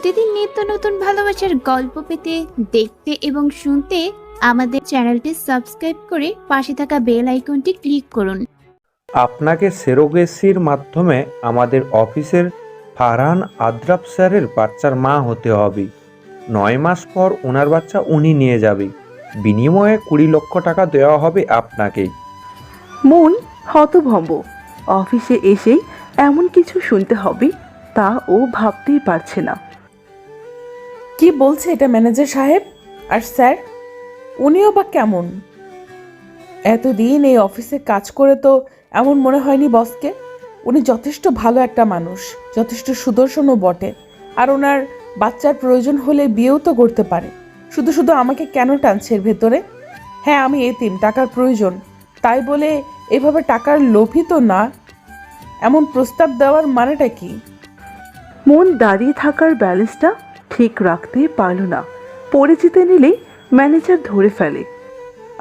প্রতিদিন নিত্য নতুন ভালোবাসার গল্প পেতে, দেখতে এবং শুনতে আমাদের চ্যানেলটি সাবস্ক্রাইব করে পাশে থাকা বেল আইকনটি ক্লিক করুন। আপনাকে সেরোগেসির মাধ্যমে আমাদের অফিসের ফারহান আদ্রাফ স্যারের বাচ্চার মা হতে হবে। 9 মাস পর ওনার বাচ্চা উনি নিয়ে যাবে। বিনিময়ে 20 লক্ষ টাকা দেওয়া হবে আপনাকে। মন হতভম্ব। অফিসে এসেই এমন কিছু শুনতে হবে তা ও ভাবতেই পারছে না। কি বলছে এটা ম্যানেজার সাহেব? আর স্যার, উনিও বা কেমন? এতদিন এই অফিসে কাজ করে তো এমন মনে হয়নি বসকে। উনি যথেষ্ট ভালো একটা মানুষ, যথেষ্ট সুদর্শনও বটে। আর ওনার বাচ্চার প্রয়োজন হলে বিয়েও তো করতে পারে। শুধু শুধু আমাকে কেন টানছে এর ভেতরে? হ্যাঁ, আমি এতিম, টাকার প্রয়োজন, তাই বলে এভাবে টাকার লোভী তো না। এমন প্রস্তাব দেওয়ার মানেটা কি? মন দাঁড়িয়ে থাকার ব্যালেন্সটা ঠিক রাখতে পারল না। পড়ে যেতে নিলেই ম্যানেজার ধরে ফেলে।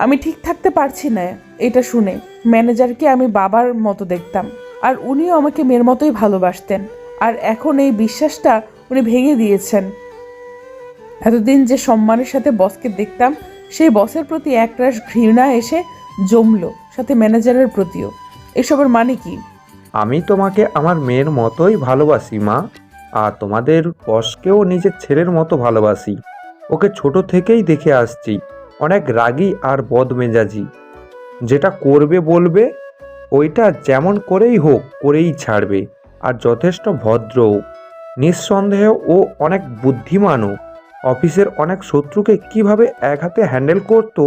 আমি ঠিক থাকতে পারছি না এটা শুনে। ম্যানেজারকে আমি বাবার মতো দেখতাম, আর উনিও আমাকে মেয়ের মতোই ভালোবাসতেন। আর এখন এই বিশ্বাসটা উনি ভেঙে দিয়েছেন। এতদিন যে সম্মানের সাথে বসকে দেখতাম, সেই বসের প্রতি একরাশ ঘৃণা এসে জমলো, সাথে ম্যানেজারের প্রতিও। এসবের মানে কি? আমি তোমাকে আমার মেয়ের মতোই ভালোবাসি মা, আর তোমাদের বসকেও নিজের ছেলের মতো ভালোবাসি। ওকে ছোট থেকেই দেখে আসছি, অনেক রাগী আর বদমেজাজি। যেটা করবে বলবে ওইটা যেমন করেই হোক করেই ছাড়বে, আর যথেষ্ট ভদ্রও। নিঃসন্দেহে ও অনেক বুদ্ধিমানও। অফিসের অনেক শত্রুকে কিভাবে এক হাতে হ্যান্ডেল করতো,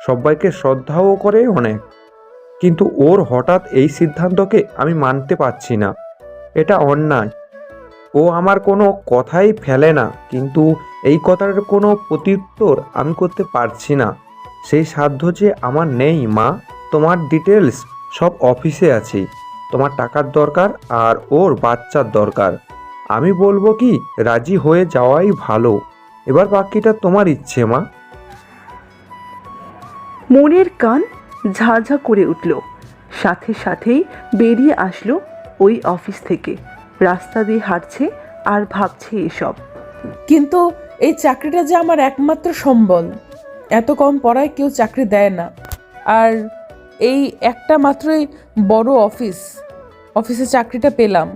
সবাইকে শ্রদ্ধাও করে অনেক। কিন্তু ওর হঠাৎ এই সিদ্ধান্তকে আমি মানতে পারছি না। এটা অন্যায়। ও আমার কোনো কথাই ফেলে না, কিন্তু এই কথার কোনো প্রত্যুত্তর আমি করতে পারছি না। সেই সাধ্য যে আমার নেই মা। তোমার ডিটেলস সব অফিসে আছে। তোমার টাকার দরকার আর ওর বাচ্চার দরকার। আমি বলবো কি, রাজি হয়ে যাওয়াই ভালো। এবার বাকিটা তোমার ইচ্ছে মা। মনের কান ঝাঝা করে উঠল। সাথে সাথেই বেরিয়ে আসলো ওই অফিস থেকে। রাস্তা দিয়ে হাঁটছে আর ভাবছে এসব। কিন্তু এই চাকরিটা যে আমার একমাত্র সম্বল। এত কম পড়ায় কেউ চাকরি দেয় না। আর এই একটা মাত্রই বড় অফিসে চাকরিটা পেলাম।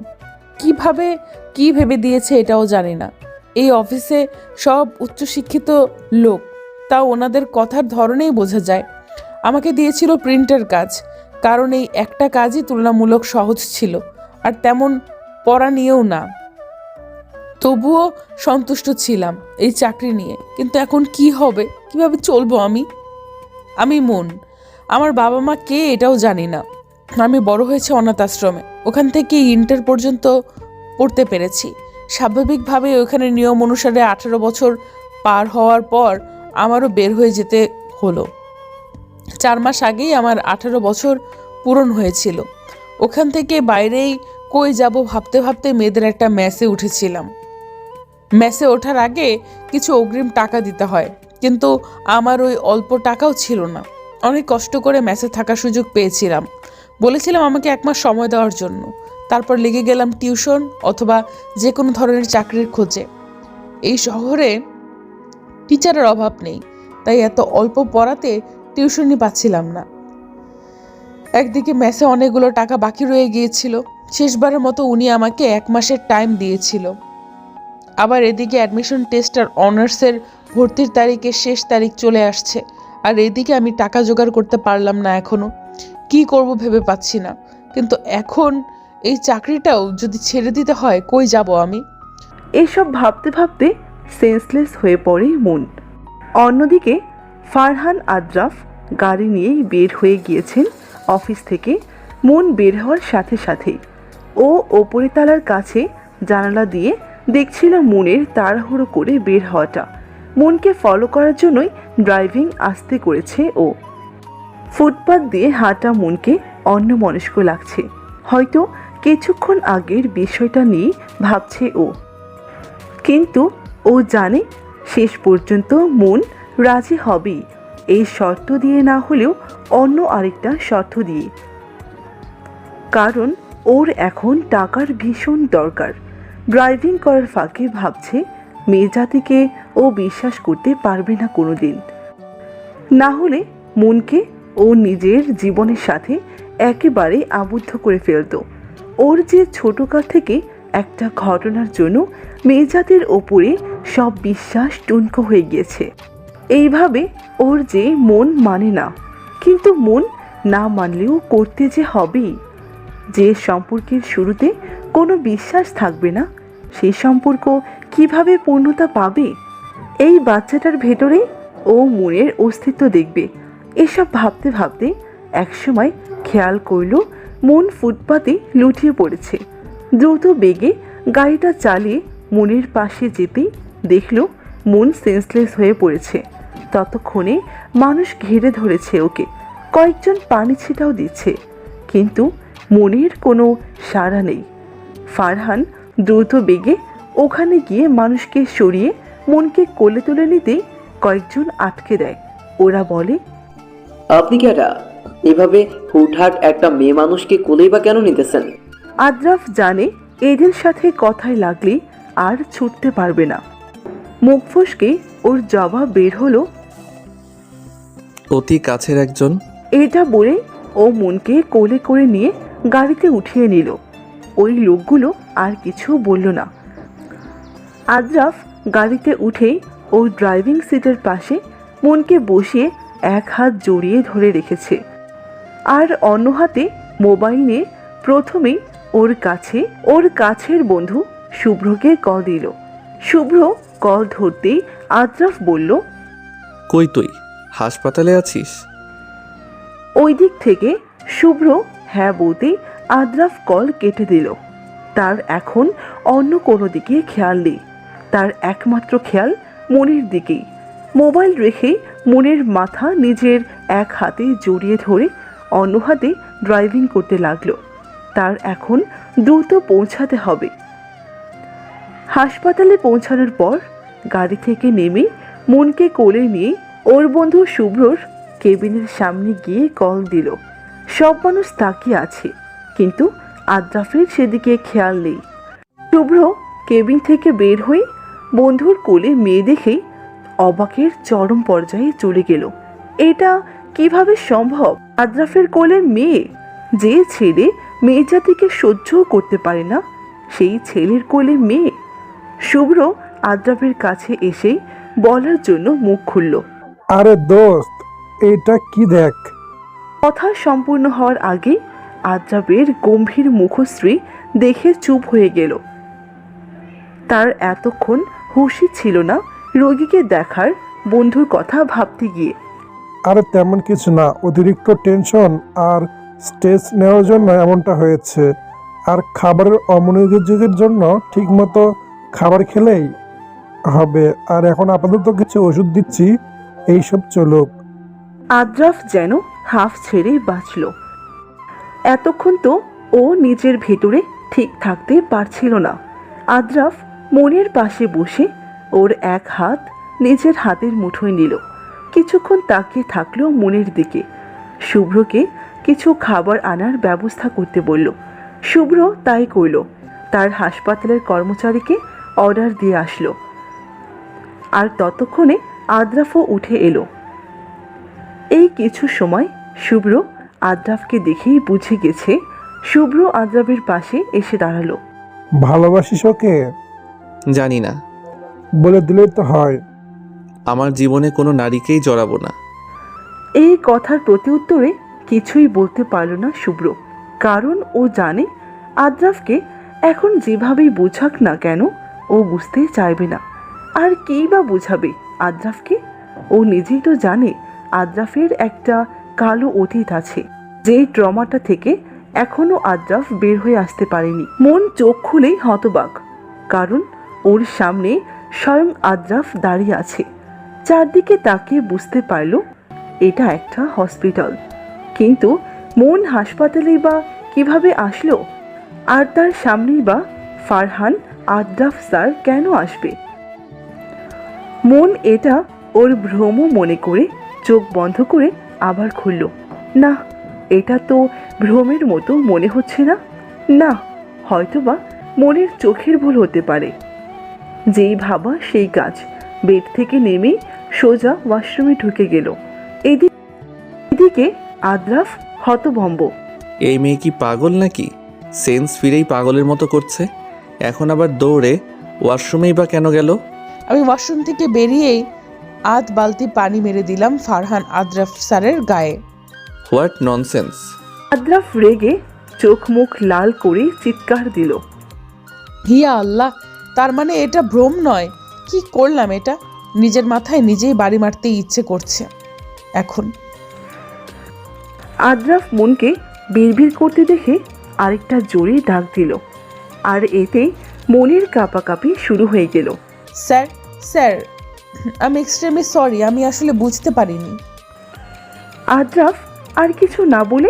কিভাবে কি ভেবে দিয়েছে এটাও জানি না। এই অফিসে সব উচ্চশিক্ষিত লোক, তাও ওনাদের কথার ধরনেই বোঝা যায়। আমাকে দিয়েছিল প্রিন্টের কাজ, কারণ এই একটা কাজই তুলনামূলক সহজ ছিল, আর তেমন পড়া নিয়েও না। তবুও সন্তুষ্ট ছিলাম এই চাকরি নিয়ে। কিন্তু এখন কি হবে, কিভাবে চলবো আমি মন। আমার বাবা মা কে এটাও জানি না। আমি বড় হয়েছি অনাথ আশ্রমে, ওখান থেকে ইন্টার পর্যন্ত পড়তে পেরেছি। স্বাভাবিকভাবে ওখানে নিয়ম অনুসারে 18 বছর পার হওয়ার পর আমারও বের হয়ে যেতে হলো। 4 মাস আগেই আমার 18 বছর পূরণ হয়েছিল। ওখান থেকে বাইরেই কই যাব ভাবতে ভাবতে মেয়েদের একটা মেসে উঠেছিলাম। মেসে ওঠার আগে কিছু অগ্রিম টাকা দিতে হয়, কিন্তু আমার ওই অল্প টাকাও ছিল না। অনেক কষ্ট করে মেসে থাকার সুযোগ পেয়েছিলাম। বলেছিলাম আমাকে 1 মাস সময় দেওয়ার জন্য। তারপর লেগে গেলাম টিউশন অথবা যে কোনো ধরনের চাকরির খোঁজে। এই শহরে টিচারের অভাব নেই, তাই এত অল্প পড়াতে টিউশনই পাচ্ছিলাম না। একদিকে মেসে অনেকগুলো টাকা বাকি রয়ে গিয়েছিল। শেষবারের মতো উনি আমাকে 1 মাসের টাইম দিয়েছিল। আবার এদিকে অ্যাডমিশন টেস্ট আর অনার্সের ভর্তির তারিখের শেষ তারিখ চলে আসছে, আর এদিকে আমি টাকা জোগাড় করতে পারলাম না এখনো। কি করব ভেবে পাচ্ছি না। কিন্তু এখন এই চাকরিটাও যদি ছেড়ে দিতে হয়, কই যাব আমি? এসব ভাবতে ভাবতে সেন্সলেস হয়ে পড়ে মন। অন্যদিকে ফারহান আদ্রাফ গাড়ি নিয়েই বের হয়ে গিয়েছেন অফিস থেকে। মন বের হওয়ার সাথে সাথেই ও ওপরে তালার কাছে জানালা দিয়ে দেখছিল মনের তাড়াহুড়ো করে বের হওয়াটা। মনকে ফলো করার জন্যই ড্রাইভিং আস্তে করেছে ও। ফুটপাত দিয়ে হাঁটা মনকে অন্যমনস্ক লাগছে। হয়তো কিছুক্ষণ আগের বিষয়টা নিয়ে ভাবছে ও। কিন্তু ও জানে শেষ পর্যন্ত মন রাজি হবেই, এই শর্ত দিয়ে না হলেও অন্য আরেকটা শর্ত দিয়ে। কারণ ওর এখন টাকার ভীষণ দরকার। ড্রাইভিং করার ফাঁকে ভাবছে মেয়ে জাতিকে ও বিশ্বাস করতে পারবে না কোনোদিন। না হলে মনকে ও নিজের জীবনের সাথে একেবারে আবদ্ধ করে ফেলত। ওর যে ছোটকাল থেকে একটা ঘটনার জন্য মেয়ে জাতির ওপরে সব বিশ্বাস টুনকো হয়ে গিয়েছে। এইভাবে ওর যে মন মানে না, কিন্তু মন না মানলেও করতে যে হবেই। যে সম্পর্কের শুরুতে কোনো বিশ্বাস থাকবে না, সেই সম্পর্ক কিভাবে পূর্ণতা পাবে? এই বাচ্চাটার ভেতরে ও মনের অস্তিত্ব দেখবে। এসব ভাবতে ভাবতে একসময় খেয়াল করল মন ফুটপাতে লুটিয়ে পড়েছে। দ্রুত বেগে গাড়িটা চালিয়ে মনের পাশে যেতেই দেখল মন সেন্সলেস হয়ে পড়েছে। ততক্ষণে মানুষ ঘিরে ধরেছে ওকে, কয়েকজন পানি ছিটাও দিচ্ছে, কিন্তু মনের কোনো সাড়া নেই। ফারহান দ্রুত বেগে ওখানে গিয়ে মানুষকে সরিয়ে মনকে কোলে তুলে নিতেই কয়েকজন আটকে দেয়। ওরা বলে, আপনি কেটা? এভাবে হুটহাট একটা মেয়ে মানুষকে কোলেই বা কেন নিতেছেন? আদ্রাফ জানে এদের সাথে কথায় লাগলে আর ছুটতে পারবে না। মুখ ফসকে ওর জবাব বের হলো, অতি কাছের একজন। এটা বলে ও মনকে কোলে করে নিয়ে গাড়িতে উঠিয়ে নিল। ওই লোকগুলো আর কিছু বলল না। আদ্রাফ গাড়িতে উঠেই ও ড্রাইভিং সিটের পাশে মনকে বসিয়ে এক হাত জড়িয়ে ধরে রেখেছে, আর অন্য হাতে মোবাইল নিয়ে প্রথমেই ওর কাছের বন্ধু শুভ্রকে কল দিল। শুভ্র কল ধরতেই আদ্রাফ বলল, কই তুই? হাসপাতালে আছিস? ওই দিক থেকে শুভ্র হ্যাঁ বলতেই আদ্রাফ কল কেটে দিল। তার এখন অন্য কোনো দিকে খেয়াল নেই, তার একমাত্র খেয়াল মনের দিকেই। মোবাইল রেখে মনের মাথা নিজের এক হাতে জড়িয়ে ধরে অন্য হাতে ড্রাইভিং করতে লাগলো। তার এখন দ্রুত পৌঁছাতে হবে। হাসপাতালে পৌঁছানোর পর গাড়ি থেকে নেমে মনকে কোলে নিয়ে ওর বন্ধু শুভ্রর কেবিনের সামনে গিয়ে কল দিল। সব মানুষ তাকিয়ে আছে, কিন্তু আদ্রাফের সেদিকে খেয়াল নেই। শুভ্র কেবিন থেকে বের হয়ে বন্ধুর কোলে মেয়ে দেখেই অবাকের চরম পর্যায়ে চলে গেল। এটা কিভাবে সম্ভব? আদ্রাফের কোলে মেয়ে! যে ছেলে মেয়ে জাতিকে সহ্য করতে পারে না, সেই ছেলের কোলে মেয়ে। শুভ্র আদ্রাফের কাছে এসেই বলার জন্য মুখ খুলল, আরে দোস্ত, এটা কি দেখ? কথা সম্পূর্ণ হওয়ার আগে আদ্রাফের গম্ভীর মুখশ্রী দেখে চুপ হয়ে গেল। তার এতক্ষণ হুঁশই ছিল না রোগীকে দেখার, বন্ধুর কথা ভাবতে গিয়ে। আরে তেমন কিছু না, অতিরিক্ত টেনশন আর স্ট্রেস নেওয়ার জন্য এমনটা হয়েছে। আর খাবারের অমনোযোগের জন্য ঠিকমতো খাবার খেলেই হবে। আর এখন আপাতত কিছু ওষুধ দিচ্ছি, এইসব চলুক। আদ্রাফ যেন হাফ ছেড়ে বাঁচল। এতক্ষণ তো ও নিজের ভেতরে ঠিক থাকতে পারছিল না। আদ্রাফ মনের পাশে বসে ওর এক হাত নিজের হাতের মুঠোয় নিল। কিছুক্ষণ তাকিয়ে থাকলো মনের দিকে। শুভ্রকে কিছু খাবার আনার ব্যবস্থা করতে বলল। শুভ্র তাই করল। তার হাসপাতালের কর্মচারীকে অর্ডার দিয়ে আসলো। আর ততক্ষণে আদ্রাফও উঠে এলো। এই কিছু সময় শুভ্র আদ্রাফকে দেখেই বুঝে গেছে। শুভ্র আদ্রাফের পাশে এসে দাঁড়ালো। ভালোবাসিস ওকে? জানি না। বলে দিলেই তো হয়। আমার জীবনে কোনো নারীকেই জড়াবো না। এই কথার প্রতিউত্তরে কিছুই বলতে পারল না শুভ্র, কারণ ও জানে আদ্রাফকে এখন যেভাবেই বোঝাক না কেন ও বুঝতে চাইবে না। আর কেই বা বোঝাবে আদ্রাফকে? ও নিজেই তো জানে আদ্রাফের একটা কালো অতীত আছে, যেই ট্রমাটা থেকে এখনো আদ্রাফ বের হয়ে আসতে পারেনি। মন চোখ খুলেই হতবাক, কারণ ওর সামনে স্বয়ং আদ্রাফ দাঁড়িয়ে আছে। চারদিকে তাকিয়ে বুঝতে পারল এটা একটা হসপিটাল, কিন্তু মন হাসপাতালেই বা কিভাবে আসলো? আর তার সামনেই বা ফারহান আদ্রাফ স্যার কেন আসবে? মন এটা ওর ভ্রম মনে করে চোখ বন্ধ করে আবার খুলল। না, এটা তো ভ্রমের মতো মনে হচ্ছে না। না, হয়তোবা মনের চোখের ভুল হতে পারে। যেই ভাবা সেই কাজ। বেড থেকে নেমে সোজা ওয়াশরুমে ঢুকে গেল। এদিকে আদ্রাফ হতভম্ব। এই মেয়ে কি পাগল নাকি? সেন্স ফিরেই পাগলের মতো করছে। এখন আবার দৌড়ে ওয়াশরুমেই বা কেন গেল? আমি ওয়াশরুম থেকে বেরিয়েই আধ বালতি পানি মেরে দিলাম ফারহান আদ্রাফ স্যারের গায়ে। What nonsense! আদ্রাফ রেগে চোখ মুখ লাল করে চিৎকার দিল। হিয়া আল্লাহ, তার মানে এটা ভ্রম নয়। কি করলাম এটা? নিজের মাথায় নিজেই বাড়ি মারতে ইচ্ছে করছে এখন। আদ্রাফ মনকে বিড়বিড় করতে দেখে আরেকটা জোরে ডাক দিল, আর এতে মনের কাঁপাকাঁপি শুরু হয়ে গেল। স্যার, স্যার, আমি এক্সট্রিমলি সরি, আমি আসলে বুঝতে পারিনি। আদ্রাফ আর কিছু না বলে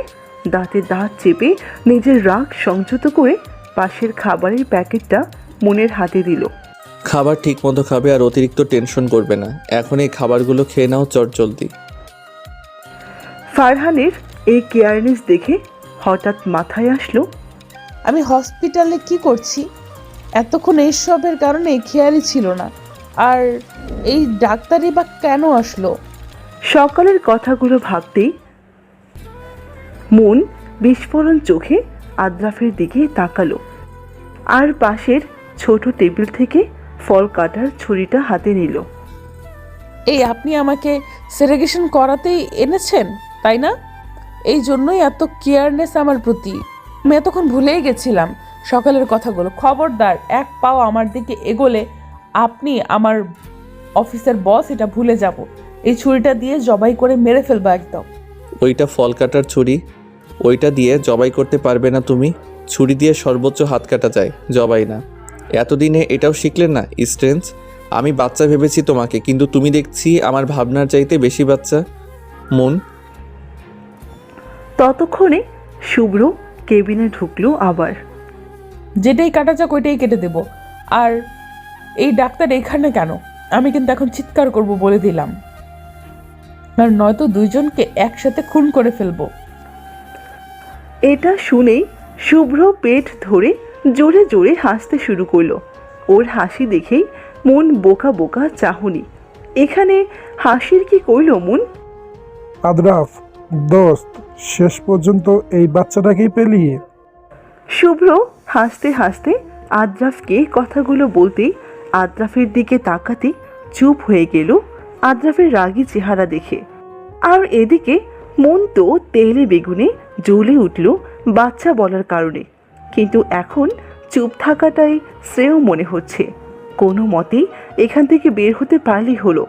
দাঁতে দাঁত চেপে নিজের রাগ সংযত করে পাশের খাবারের প্যাকেটটা মনের হাতে দিল। খাবার ঠিক মতো খাবে আর অতিরিক্ত টেনশন করবে না। এখন এই খাবারগুলো খেয়ে নাও চটজলদি। ফারহানের এই কেয়ারনেস দেখে হঠাৎ মাথায় আসলো, আমি হসপিটালে কি করছি? এতক্ষণ এইসবের কারণে খেয়ালই ছিল না। আর এই ডাক্তারই বা কেন আসলো? সকালের কথাগুলো ভাবতেই মন বিস্ফোরণ চোখে আদ্রাফের দিকে তাকালো, আর পাশের ছোট টেবিল থেকে ফল কাটার ছুরিটা হাতে নিল। এই আপনি আমাকে সেরিগ্রেশন করাতেই এনেছেন, তাই না? এই জন্যই এত কেয়ারনেস আমার প্রতি। আমি এতক্ষণ ভুলেই গেছিলাম সকালের কথাগুলো। খবরদার এক পাও আমার দিকে এগোলে আপনি আমার অফিসের বস, এটা ভুলে যাব। এই ছুরিটা দিয়ে জবাই করে মেরে ফেলবো একদম। ওইটা ফল কাটার ছুরি, ওইটা দিয়ে জবাই করতে পারবে না তুমি। ছুরি দিয়ে সর্বোচ্চ হাত কাটা যায়, জবাই না। এতদিনে এটাও শিখলেন না স্ট্রেঞ্জ? আমি বাচ্চা ভেবেছি তোমাকে, কিন্তু তুমি দেখছি আমার ভাবনার চাইতে বেশি বাচ্চা। মন। ততক্ষণে শুভ্র কেবিনে ঢুকলো আবার। যেটাই কাটা যাক ওইটাই কেটে দেব। আর এই ডাক্তার এখানে কেন? আমি কিন্তু এখন চিৎকার করব বলে দিলাম, আর নয়তো দুইজনকে একসাথে খুন করে ফেলবো। এটা শুনেই শুভ্র পেট ধরে জোরে জোরে হাসতে শুরু করলো। ওর হাসি দেখেই মন বোকা বোকা চাহনি। এখানে হাসির কি কইল মন? আদ্রাফ দোস্ত, শেষ পর্যন্ত এই বাচ্চাটাকেই পেলি। শুভ্র হাসতে হাসতে আদ্রাফকে কথাগুলো বলতেই আদ্রাফের দিকে তাকাতে চুপ হয়ে গেল আদ্রাফের রাগী চেহারা দেখে। আর এদিকে মন তো তেলে বেগুনে জ্বলে উঠল বাচ্চা বলার কারণে, কিন্তু এখন চুপ থাকাটাই শ্রেয় মনে হচ্ছে। কোনো মতেই এখান থেকে বের হতে পারলেই হলো।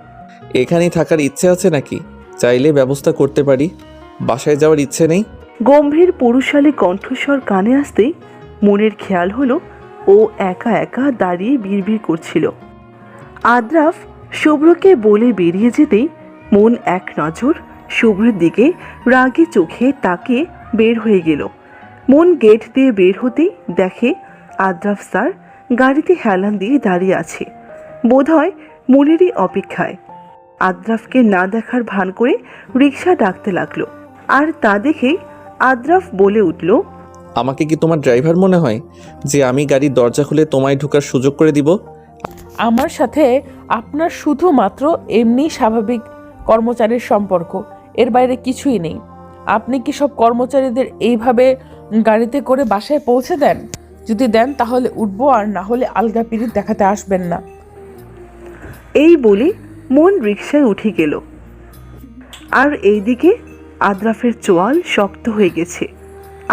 এখানেই থাকার ইচ্ছে আছে নাকি? চাইলে ব্যবস্থা করতে পারি। বাসায় যাওয়ার ইচ্ছে নেই? গম্ভীর পুরুষালী কণ্ঠস্বর কানে আসতেই মনের খেয়াল হলো ও একা একা দাঁড়িয়ে বিড়বিড় করছিল। আদ্রাফ শুভ্রকে বলে বেরিয়ে যেতেই মন এক নজর শুভ্রের দিকে রাগী চোখে তাকিয়ে বের হয়ে গেল। মন গেট দিয়ে বের হতেই দেখে আদ্রাফ স্যার গাড়িতে হেলান দিয়ে দাঁড়িয়ে আছে, বোধহয় মনেরই অপেক্ষায়। আদ্রাফকে না দেখার ভান করে রিকশা ডাকতে লাগলো, আর তা দেখেই আদ্রাফ বলে উঠল, আমাকে কি তোমার ড্রাইভার মনে হয় যে আমি গাড়ির দরজা খুলে তোমায় ঢোকার সুযোগ করে দিব? আমার সাথে আপনার শুধুমাত্র এমনি স্বাভাবিক কর্মচারীর সম্পর্ক, এর বাইরে কিছুই নেই। আপনি কি সব কর্মচারীদের এইভাবে গাড়িতে করে বাসায় পৌঁছে দেন? যদি দেন তাহলে উঠবো, আর না হলে আলগা পিরিত দেখাতে আসবেন না। এই বলে মন রিকশায় উঠে গেল। আর এইদিকে আদ্রাফের চোয়াল শক্ত হয়ে গেছে।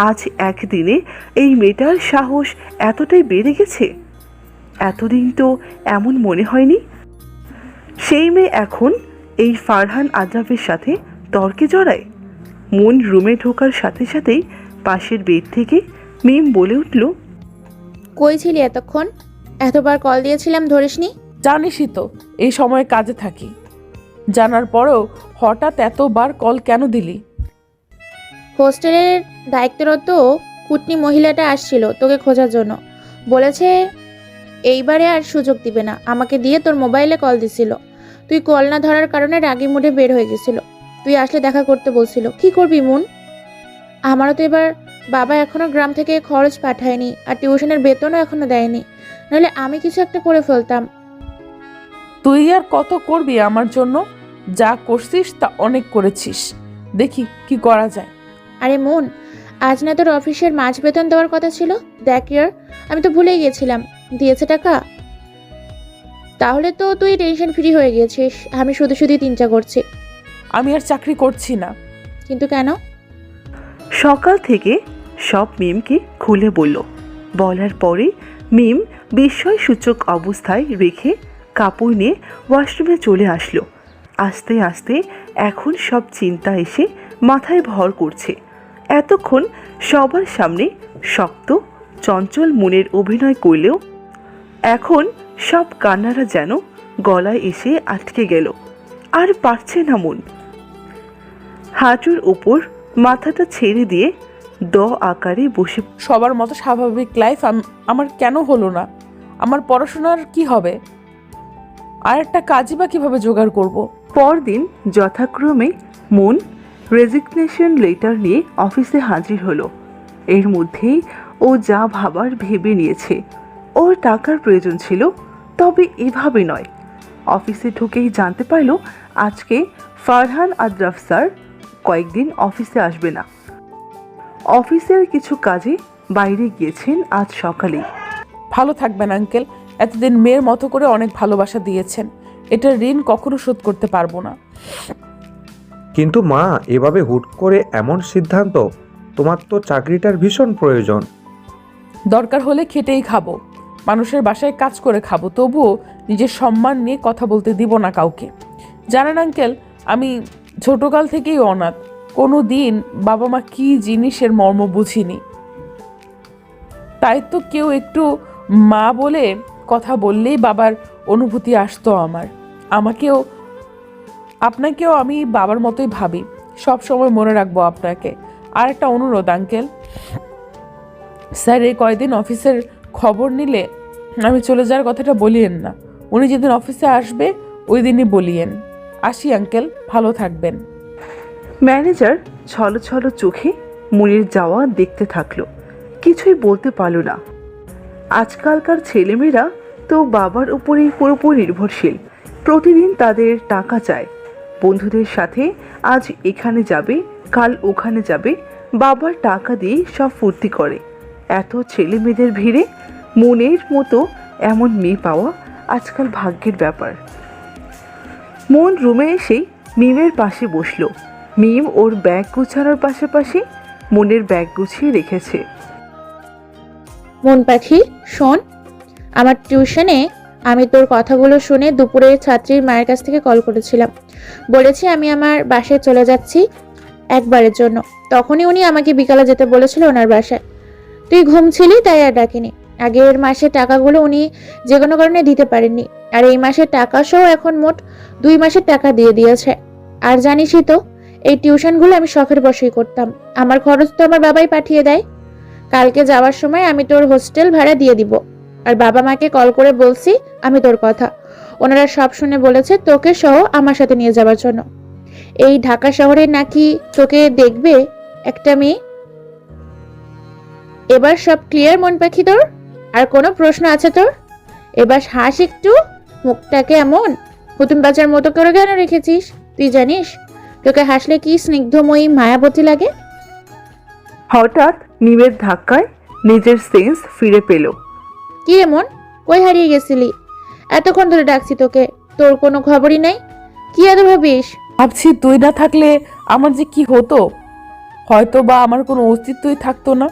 আজ একদিনে এই মেয়েটার সাহস এতটাই বেড়ে গেছে। এতদিন তো এমন মনে হয়নি। সেই মেয়ে এখন এই ফারহান আদ্রাফের সাথে তর্কে জড়ায়। মন রুমে ঢোকার সাথে সাথেই পাশের বেড থেকে মিম বলে উঠল, কই ছিলি এতক্ষণ? এতবার কল দিয়েছিলাম, ধরিসনি? জানিসই তো এই সময় কাজে থাকি। জানার পরেও হঠাৎ এতবার কল কেন দিলি? হোস্টেলের দায়িত্বরত কুটনি মহিলাটা আসছিল তোকে খোঁজার জন্য। বলেছে এইবারে আর সুযোগ দিবে না। আমাকে দিয়ে তোর মোবাইলে কল দিছিল। তুই কল না ধরার কারণে রাগি মুডে বের হয়ে গেছিল। তুই আসলে দেখা করতে বলছিল। কি করবি মন? আমারও তো এবার বাবা এখনো গ্রাম থেকে খরচ পাঠায়নি, আর টিউশনের বেতনও এখনো দেয়নি, নাহলে আমি কিছু একটা করে ফেলতাম। তুই আর কত করবি আমার জন্য? যা করছিস তা অনেক করেছিস, দেখি কি করা যায়। আরে মন, আজ না তোর অফিসের মাঝ বেতন দেওয়ার কথা ছিল? দেখ ইয়ার, আমি তো ভুলেই গেছিলাম। দিয়েছে টাকা? তাহলে তো তুই টেনশন ফ্রি হয়ে গেছিস। আমি শুধু শুধু চিন্তা করছি। আমি আর চাকরি করছি না। কিন্তু কেন? সকাল থেকে সব মিমকে খুলে বলল। বলার পরে মিম বিস্ময়সূচক অবস্থায় রেখে কাপড় নিয়ে ওয়াশরুমে চলে আসলো। আস্তে আস্তে এখন সব চিন্তা এসে মাথায় ভর করছে। এতক্ষণ সবার সামনে শক্ত চঞ্চল মনের অভিনয় করলেও এখন সব কান্নারা যেন গলায় এসে আটকে গেল। আর পারছে না মন। হাঁটুর উপর মাথাটা ছেড়ে দিয়ে দ আকারে বসে সবার মতো স্বাভাবিক লাইফ আমার কেন হলো না? আমার পড়াশোনার কি হবে? আর একটা কাজই বা কিভাবে জোগাড় করব? পরদিন যথাক্রমে মন রেজিগনেশন লেটার নিয়ে অফিসে হাজির হলো। এর মধ্যেই ও যা ভাবার ভেবে নিয়েছে। ওর টাকার প্রয়োজন ছিল, তবে এভাবে নয়। অফিসে ঢুকেই জানতে পারল আজকে ফারহান আদ্রাফ স্যার কয়েকদিন অফিসে আসবে না। অফিসের কিছু কাজে বাইরে গিয়েছেন আজ সকালেই। ভালো থাকবেন আঙ্কেল, এতদিন মেয়ের মতো করে অনেক ভালোবাসা দিয়েছেন, এটার ঋণ কখনো শোধ করতে পারবো না। কিন্তু মা, এভাবে হুট করে এমন সিদ্ধান্ত? তোমার তো চাকরিটার ভীষণ প্রয়োজন। দরকার হলে খেটেই খাবো, মানুষের বাসায় কাজ করে খাবো, তবুও নিজের সম্মান নিয়ে কথা বলতে দিব না কাউকে। জানেন আঙ্কেল, আমি ছোটকাল থেকেই অনাথ। কোনো দিন বাবা মা কী জিনিসের মর্ম বুঝিনি। তাই তো কেউ একটু মা বলে কথা বললেই বাবার অনুভূতি আসতো আমার। আপনাকেও আমি বাবার মতোই ভাবি, সব সময় মনে রাখবো আপনাকে। আর একটা অনুরোধ আঙ্কেল, স্যার এই কয়দিন অফিসের খবর নিলে আমি চলে যাওয়ার কথাটা বলিয়েন না। উনি যেদিন অফিসে আসবে ওই দিনই বলিয়েন। আসি আঙ্কেল, ভালো থাকবেন। ম্যানেজার ছলো ছলো চোখে মনির যাওয়া দেখতে থাকলো। কিছুই বলতে পারল না। আজকালকার ছেলেমেয়েরা তো বাবার উপরেই পুরোপুরি নির্ভরশীল। প্রতিদিন তাদের টাকা চায়। বন্ধুদের সাথে আজ এখানে যাবে, কাল ওখানে যাবে, বাবার টাকা দিয়ে সব ফুর্তি করে। এত ছেলে মেয়েদের ভিড়ে মনের মতো এমন মেয়ে পাওয়া আজকাল ভাগ্যের ব্যাপার। মন রুমে এসেই মিমের পাশে বসলো। মিম ওর ব্যাগ গুছানোর পাশাপাশি মনের ব্যাগ গুছিয়ে রেখেছে। মন পাখি শোন, আমার টিউশনে আমি তোর কথাগুলো শুনে দুপুরে ছাত্রীর মায়ের কাছ থেকে কল করেছিলাম। বলেছি আমি আমার বাসায় চলে যাচ্ছি একবারের জন্য। তখনই উনি আমাকে বিকালে যেতে বলেছিল ওনার বাসায়। তুই ঘুমছিলি তাই আর ডাকিনি। আগের মাসের টাকাগুলো উনি যে কোনো কারণে দিতে পারেননি, আর এই মাসের টাকা সহ এখন মোট 2 মাসের টাকা দিয়ে দিয়েছে। আর জানিসই তো, এই টিউশনগুলো আমি শখের বশেই করতাম। আমার খরচ তো আমার বাবাই পাঠিয়ে দেয়। কালকে যাওয়ার সময় আমি তোর হোস্টেল ভাড়া দিয়ে দিব। আর বাবা মাকে কল করে বলছি আমি তোর কথা। ওনারা সব শুনে বলেছে তোকে সহ আমার সাথে নিয়ে যাওয়ার জন্য। এই ঢাকা শহরে নাকি তোকে দেখবে একটা মেয়ে। এবার সব ক্লিয়ার মন পাখি তোর? আর কোনো প্রশ্ন আছে তোর? এবার হাস একটু, মুখটাকে এমন হুতুম বাচ্চার মতো করে কেন রেখেছিস? তুই জানিস তোকে হাসলে কি স্নিগ্ধময়ী মায়াবতী লাগে? হঠাৎ মিমের ধাক্কায় নিজের সেন্স ফিরে পেল। কি রে মন, কই হারিয়ে গেছিলি? এতক্ষণ ধরে ডাকছি তোকে, তোর কোনো খবরই নাই। কি এত ভাবিস? ভাবছি তুই না থাকলে আমার যে কি হতো, হয়তো বা আমার কোনো অস্তিত্বই থাকতো না।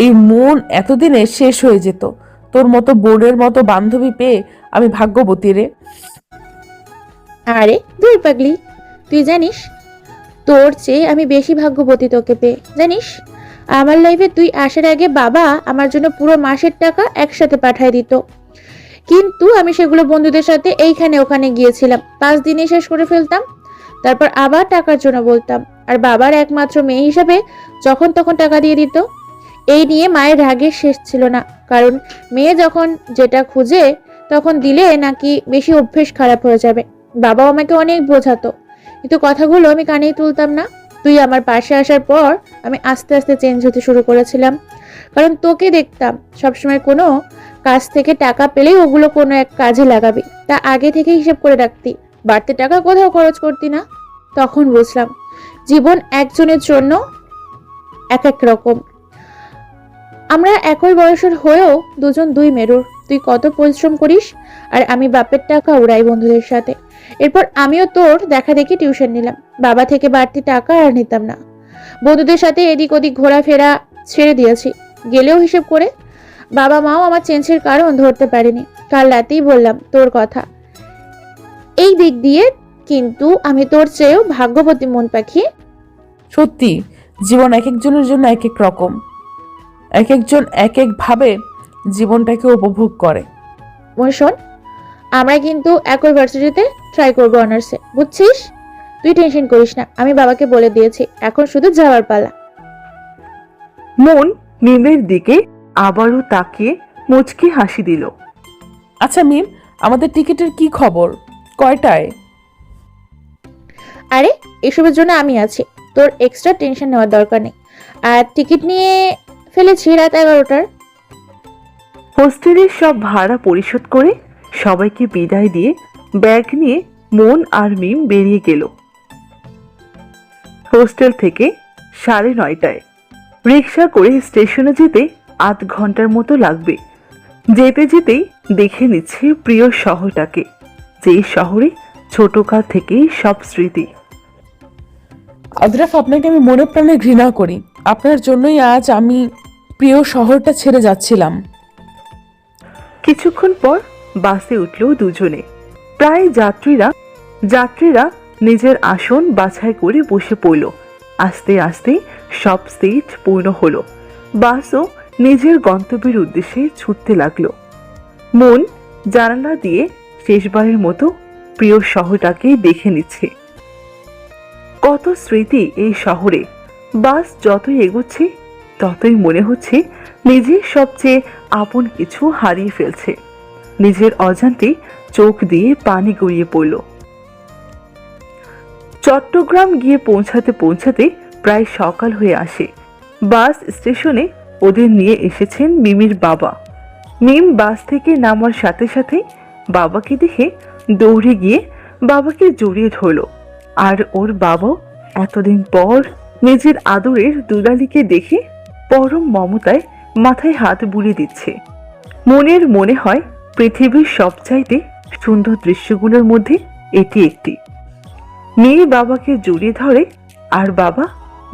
এই মন এতদিনে শেষ হয়ে যেত। তোর মতো বোর্ডের মতো বান্ধবী পেয়ে আমি ভাগ্যবতী রে। আরে দূর পাগলি, তুই জানিস তোর চেয়ে আমি বেশি ভাগ্যবতী তোকে পেয়ে। জানিস আমার লাইফে তুই আসার আগে বাবা আমার জন্য পুরো মাসের টাকা একসাথে পাঠিয়ে দিত, কিন্তু আমি সেগুলো বন্ধুদের সাথে এইখানে ওখানে গিয়েছিলাম, 5 দিনে শেষ করে ফেলতাম। তারপর আবার টাকার জন্য বলতাম, আর বাবার একমাত্র মেয়ে হিসাবে যখন তখন টাকা দিয়ে দিত। এই নিয়ে মায়ের রাগের শেষ ছিল না, কারণ মেয়ে যখন যেটা খুঁজে তখন দিলে নাকি বেশি অভ্যেস খারাপ হয়ে যাবে। বাবাও আমাকে অনেক বোঝাতো, কিন্তু কথাগুলো আমি কানেই তুলতাম না। তুই আমার পাশে আসার পর আমি আস্তে আস্তে চেঞ্জ হতে শুরু করেছিলাম, কারণ তোকে দেখতাম সবসময় কোনো কাজ থেকে টাকা পেলেই ওগুলো কোনো এক কাজে লাগাবি, তা আগে থেকে হিসেব করে রাখতি, বাড়তি টাকা কোথাও খরচ করতি না। তখন বুঝলাম জীবন একজনের জন্য এক এক রকম। আমরা একই বয়সের হয়েও দুজন দুই মেরুর। তুই কত পরিশ্রম করিস আর আমি বাপের টাকা উড়াই বন্ধুদের সাথে। এরপর আমিও তোর দেখা দেখি টিউশন নিলাম, বাবা থেকে বাড়তি টাকা আর নিতাম না। বন্ধুদের সাথে এদিক ওদিক ঘোরাফেরা ছেড়ে দিয়েছি, গেলেও হিসেব করে। বাবা মাও আমার চেঞ্জের কারণ ধরতে পারেনি। কাল রাতেই বললাম তোর কথা। এই দিক দিয়ে কিন্তু আমি তোর চেয়েও ভাগ্যবতী মন পাখি। সত্যি জীবন এক একজনের জন্য এক এক রকম, এক একজন এক একভাবে জীবনটাকে উপভোগ করে। শোন, আমরা কিন্তু একই ভার্সিটিতে ট্রাই করবো অনার্সে, বুঝছিস? তুই টেনশন করিস না, আমি বাবাকে বলে দিয়েছি, এখন শুধু যাওয়ার পালা। মন মিমের দিকে আবারও তাকিয়ে মুচকি হাসি দিল। আচ্ছা মিম, আমাদের টিকিটের কি খবর? কয়টায়? আরে এসবের জন্য আমি আছি, তোর এক্সট্রা টেনশন নেওয়ার দরকার নেই। আর টিকিট নিয়ে ফেলেছি রাত 11টার। হোস্টেলের সব ভাড়া পরিশোধ করে সবাইকে বিদায় দিয়ে ব্যাগ নিয়ে মন আর মিম বেরিয়ে গেল হোস্টেল থেকে 9:30টায়। রিক্সা করে স্টেশনে যেতে আধ ঘন্টার মতো লাগবে। যেতে যেতেই দেখে নিচ্ছে প্রিয় শহরটাকে, যেই শহরে ছোটকাল থেকেই সব স্মৃতি। আদ্রাফ, আপনাকে আমি মনে প্রাণে ঘৃণা করি। আপনার জন্যই আজ আমি প্রিয় শহরটা ছেড়ে যাচ্ছিলাম। কিছুক্ষণ পর বাসে উঠল দুজনে। প্রায় যাত্রীরা নিজের আসন বাছাই করে বসে পড়ল। আস্তে আস্তে সব সিট পূর্ণ হলো। বাসও নিজের গন্তব্যের উদ্দেশ্যে ছুটতে লাগলো। মন জানালা দিয়ে শেষবারের মতো প্রিয় শহরটাকে দেখে নিচ্ছে। কত স্মৃতি এই শহরে। বাস যতই এগোচ্ছে ততই মনে হচ্ছে নিজের সবচেয়ে আপন কিছু হারিয়ে ফেলছে। নিজের অজান্তে চোখ দিয়ে পানি গড়িয়ে পড়ল। চট্টগ্রাম গিয়ে পৌঁছাতে প্রায় সকাল হয়ে আসে। বাস স্টেশনে ওদের নিয়ে এসেছেন মিমির বাবা। মিম বাস থেকে নামার সাথে সাথে বাবাকে দেখে দৌড়ে গিয়ে বাবাকে জড়িয়ে ধরল। আর ওর বাবাও এতদিন পর নিজের আদরের দুলালিকে দেখে পরম মমতায় মাথায় হাত বুলিয়ে দিচ্ছে। মনে হয় পৃথিবীর সবচাইতে সুন্দর দৃশ্যগুলোর মধ্যে এটি একটি। মেয়ে বাবাকে জড়িয়ে ধরে আর বাবা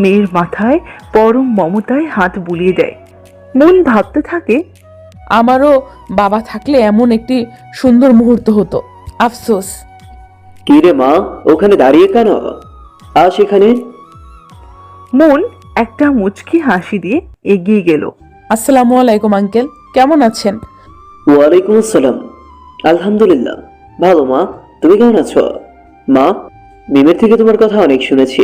মেয়ের মাথায় পরম মমতায় হাত বুলিয়ে দেয়। মন ভাবতে থাকে, আমারও বাবা থাকলে এমন একটি সুন্দর মুহূর্ত হতো। আফসোস। কি রে মা, ওখানে দাঁড়িয়ে কেন? আস এখানে। মন একটা মুচকি হাসি দিয়ে এগিয়ে গেল। আসসালামু আলাইকুম আঙ্কেল, কেমন আছেন? ওয়ালাইকুম আসসালাম। আলহামদুলিল্লাহ ভালো মা, তুমি কেমন আছো? মা, মিমের থেকে তোমার কথা অনেক শুনেছি।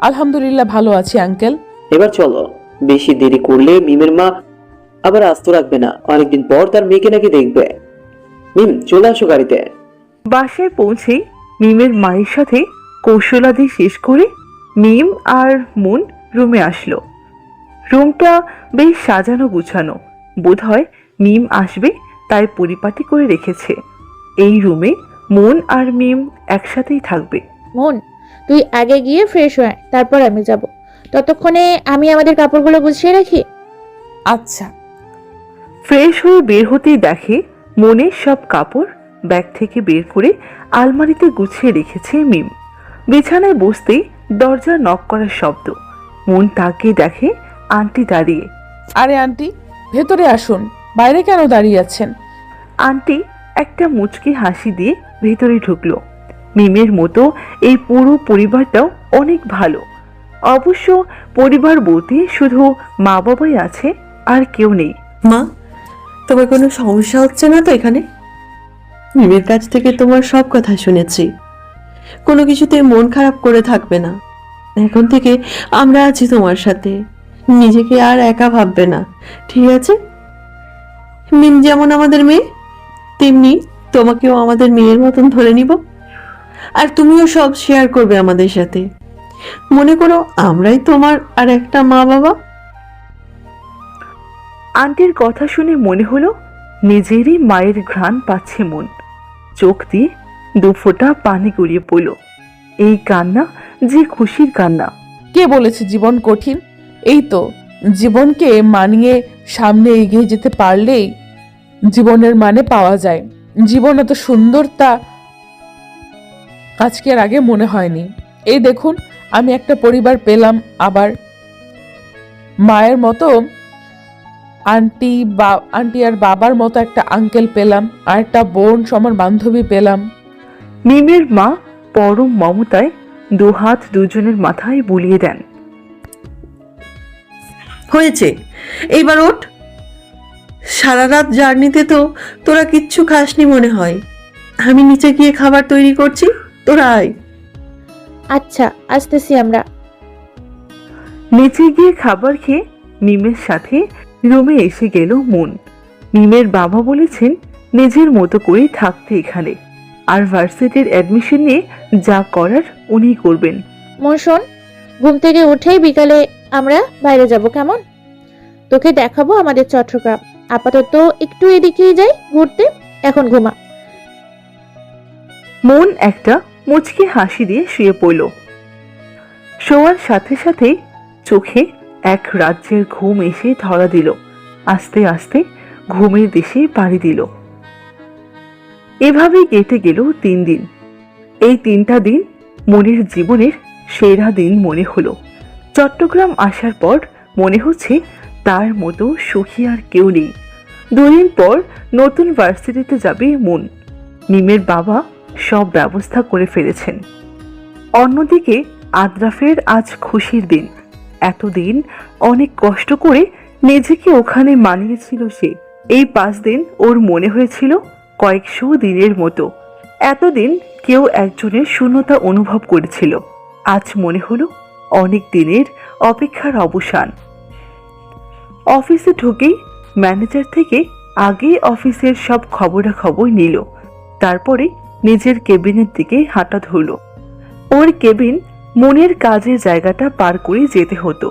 আলহামদুলিল্লাহ ভালো আছি আঙ্কেল। এবার চলো, বেশি দেরি করলে মিমের মা আবার আস্ত রাখবে না। অনেকদিন পর তার মেয়েকে নাকি দেখবে। মিম, চলে আসো গাড়িতে। বাসায় পৌঁছেই মিমের মায়ের সাথে কৌশলাদি শেষ করে মিম আর মন রুমে আসলো। রুমটা বেশ সাজানো গুছানো। বোধহয় মিম আসবে তাই পরিপাটি করে রেখেছে। এই রুমে মন আর মিম একসাথেই থাকবে। মন, তুই আগে গিয়ে ফ্রেশ হয়ে তারপর আমি যাব। ততক্ষণে আমি আমাদের কাপড়গুলো গুছিয়ে রাখি। আচ্ছা। ফ্রেশ হয়ে বের হতেই দেখে মনের সব কাপড় ব্যাগ থেকে বের করে আলমারিতে গুছিয়ে রেখেছে মিম। বিছানায় বসতেই দরজা নক করার শব্দ। মন তাকিয়ে দেখে আন্টি দাঁড়িয়ে। আরে আন্টি, ভেতরে আসুন, বাইরে কেন দাঁড়িয়ে আছেন? আন্টি একটা মুচকি হাসি দিয়ে ভেতরে ঢুকলো। মিমের মতো এই পুরো পরিবারটাও অনেক ভালো। অবশ্য পরিবার বলতে শুধু মা বাবাই আছে, আর কেউ নেই। মা, তোমার কোনো সমস্যা হচ্ছে না তো এখানে? মিমের কাছ থেকে তোমার সব কথা শুনেছি। কোনো কিছুতে মন খারাপ করে থাকবে না। এখন থেকে আমরা আছি তোমার সাথে। নিজেকে আর একা ভাববে না, ঠিক আছে? মিম যেমন আমাদের মেয়ে, তেমনি তোমাকেও আমাদের মেয়ের মতন ধরে নিব। আর তুমিও সব শেয়ার করবে আমাদের সাথে। মনে করো আমরাই তোমার আর একটা মা বাবা। আন্টির কথা শুনে মনে হলো নিজেরই মায়ের ঘ্রাণ পাচ্ছে মন। চোখ দিয়ে দুফোঁটা পানি গড়িয়ে পড়ল। এই কান্না যে খুশির কান্না। কে বলেছে জীবন কঠিন? এই তো, জীবনকে মানিয়ে সামনে এগিয়ে যেতে পারলেই জীবনের মানে পাওয়া যায়। জীবন এত সুন্দর তা আজকের আগে মনে হয়নি। এই দেখুন, আমি একটা পরিবার পেলাম, আবার মায়ের মতো আন্টি আর বাবার মতো একটা আঙ্কেল পেলাম, আর একটা বোন সমান বান্ধবী পেলাম। মিমের মা পরম মমতায় দুহাত দুজনের মাথায় বুলিয়ে দেন। হয়েছে, এইবার ওঠ। সারা রাত জার্নিতে তো তোরা কিচ্ছু খাসনি মনে হয়। আমি নিচে গিয়ে খাবার তৈরি করছি, তোরা আয়। আচ্ছা, আসতেছি আমরা। নিচে গিয়ে খাবার খেয়ে মিমের সাথে রুমে এসে গেল মন। মিমের বাবা বলেছেন নিজের মতো করে থাকতে এখানে, আর ভার্সিটির অ্যাডমিশন নিয়ে যা করার উনিই করবেন। মন শোন, ঘুম থেকে উঠেই বিকালে আমরা বাইরে যাব, কেমন? তোকে দেখাবো আমাদের চট্টগ্রাম। আপাতত একটু এদিকেই যাই ঘুরতে, এখন ঘুমা। মন একটা মুচকি হাসি দিয়ে শুয়ে পড়ল। শোয়ার সাথে সাথেই চোখে এক রাজ্যের ঘুম এসে ধরা দিল। আস্তে আস্তে ঘুমের দেশে পাড়ি দিল। এভাবেই কেটে গেল 3 দিন। এই 3টা দিন মনের জীবনের সেরা দিন মনে হলো। চট্টগ্রাম আসার পর মনে হচ্ছে তার মতো সুখী আর কেউ নেই। 2 দিন পর নতুন ভার্সিটিতে যাবে মন। মিমের বাবা সব ব্যবস্থা করে ফেলেছেন। অন্যদিকে আদ্রাফের আজ খুশির দিন। এতদিন অনেক কষ্ট করে নিজেকে ওখানে মানিয়েছিল সে। এই 5 দিন ওর মনে হয়েছিল কয়েকশো দিনের মতো। এতদিন কেউ একজনের শূন্যতা অনুভব করেছিল, আজ মনে হলো অনেক দিনের অপেক্ষার অবসান। অফিসে ঢুকেই ম্যানেজার থেকে আগে অফিসের সব খবরাখবর নিল। তারপরে নিজের কেবিনের দিকে হাঁটা ধরল। ওর কেবিন মনের কাজের জায়গাটা পার করে যেতে হতো।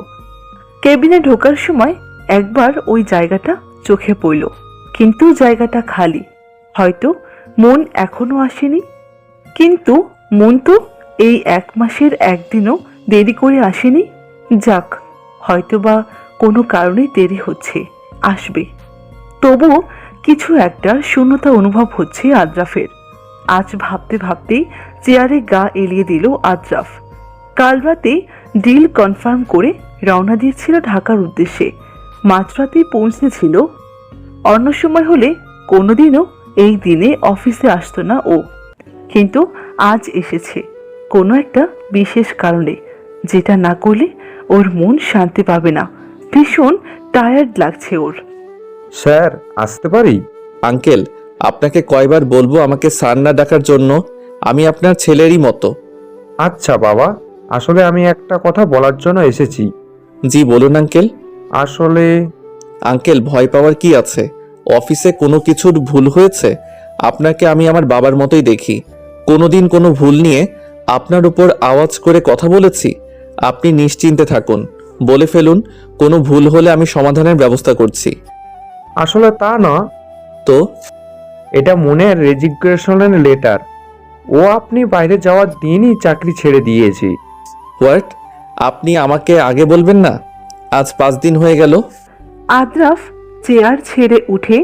কেবিনে ঢোকার সময় একবার ওই জায়গাটা চোখে পড়ল, কিন্তু জায়গাটা খালি। হয়তো মন এখনো আসেনি। কিন্তু মন তো এই 1 মাসের একদিনও দেরি করে আসেনি। যাক, হয়তোবা কোনো কারণে দেরি হচ্ছে, আসবে। তবুও কিছু একটা শূন্যতা অনুভব হচ্ছে আদ্রাফের। আজ ভাবতে ভাবতেই চেয়ারে গা এলিয়ে দিল আদ্রাফ। কাল রাতে ডিল কনফার্ম করে রওনা দিয়েছিল ঢাকার উদ্দেশ্যে। মাঝরাতে পৌঁছেছিল। অন্য সময় হলে কোনোদিনও এই দিনে অফিসে আসতো না ও, কিন্তু আজ এসেছে কোনো একটা বিশেষ কারণে, যেটা না করলে ওর মন শান্তি পাবে না। ভীষণ টায়ার্ড লাগছে ওর। স্যার, আসতে পারি? আঙ্কেল, আপনাকে কয়বার বলবো আমাকে স্যার না ডাকার জন্য? আমি আপনার ছেলেরই মতো। আচ্ছা বাবা, আসলে আমি একটা কথা বলার জন্য এসেছি। জি বলুন আঙ্কেল। আসলে আঙ্কেল, ভয় পাওয়ার কি আছে? অফিসে কোনো কিছুর ভুল হয়েছে? আপনাকে আমি আমার বাবার মতোই দেখি। কোনোদিন কোনো ভুল নিয়ে আপনার উপর আওয়াজ করে কথা বলেছি? আপনি নিশ্চিন্তে থাকুন, বলে ফেলুন। কোনো ভুল হলে আমি সমাধানের ব্যবস্থা করছি। আসলে তা না তো এটা মনের রেজিগনেশনের লেটার। ও আপনি বাইরে যাওয়ার দিনই চাকরি ছেড়ে দিয়েছে। হোয়াট? আপনি আমাকে আগে বলবেন না? আজ 5 দিন হয়ে গেল। আদ্রাফ চেয়ার ছেড়ে উঠে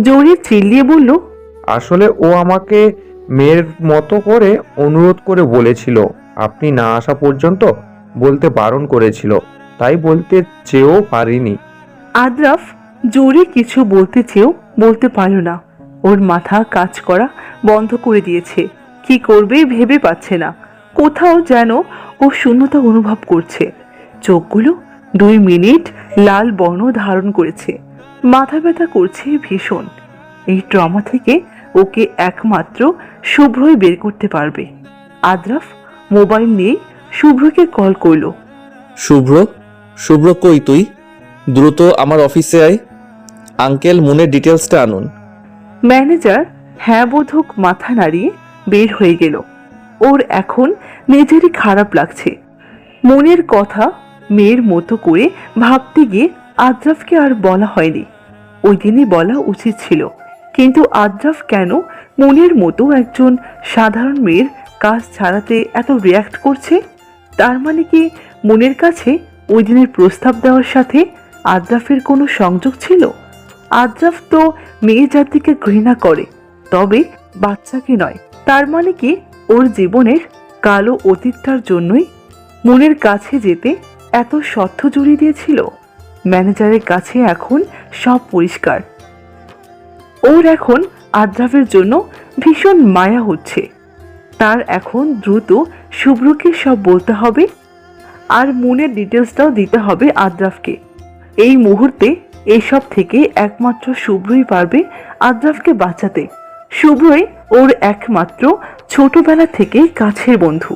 জোরে চিল্লিয়ে বলল, আসলে ও আমাকে মেয়ের মতো করে অনুরোধ করে বলেছিল, আপনি না আসা পর্যন্ত বলতে বারণ করেছিল, তাই বলতে চেয়েও পারিনি। আদ্রাফ জোরে কিছু বলতে চেয়েও বলতে পারল না। ওর মাথা কাজ করা বন্ধ করে দিয়েছে। কি করবে ভেবে পাচ্ছে না। কোথাও যেন ও শূন্যতা অনুভব করছে। চোখগুলো 2 মিনিট লাল বর্ণ ধারণ করেছে। মাথা ব্যথা করছে ভীষণ। এই ট্রমা থেকে ওকে একমাত্র শুভ্রই বের করতে পারবে। আদ্রাফ মোবাইল নিয়ে শুভ্রকে কল করলো। শুভ্র? শুভ্র কই তুই? দ্রুত আমার অফিসে আয়। আঙ্কেল, মনের ডিটেলসটা আনুন। ম্যানেজার হ্যাঁ বোধক মাথা নাড়িয়ে বের হয়ে গেল। ওর এখন নিজেরই খারাপ লাগছে। মনের কথা মেয়ের মতো করে ভাবতে গিয়ে আদ্রাফকে আর বলা হয়নি। ওই দিনই বলা উচিত ছিল, কিন্তু আদ্রাফ কেন মনের মতো একজন সাধারণ মেয়ের কাজ ছাড়াতে এত রিয়াক্ট করছে? তার মানে কি মনের কাছে ওই দিনের প্রস্তাব দেওয়ার সাথে আদ্রাফের কোনো সংযোগ ছিল? আদ্রাফ তো মেয়ে জাতিকে ঘৃণা করে, তবে বাচ্চাকে নয়। তার মানে কি ওর জীবনের কালো অতীতটার জন্যই মনের কাছে যেতে এত শর্ত জড়িয়ে দিয়েছিল? ম্যানেজারের কাছে এখন সব পরিষ্কার। ওর এখন আদ্রাফের জন্য ভীষণ মায়া হচ্ছে। তার এখন দ্রুত শুভ্রকে সব বলতে হবে, আর মনের ডিটেলসটাও দিতে হবে আদ্রাফকে। এই মুহূর্তে এসব থেকে একমাত্র শুভ্রই পারবে আদ্রাফকে বাঁচাতে। শুভ্রই ওর একমাত্র ছোটবেলা থেকে কাছের বন্ধু।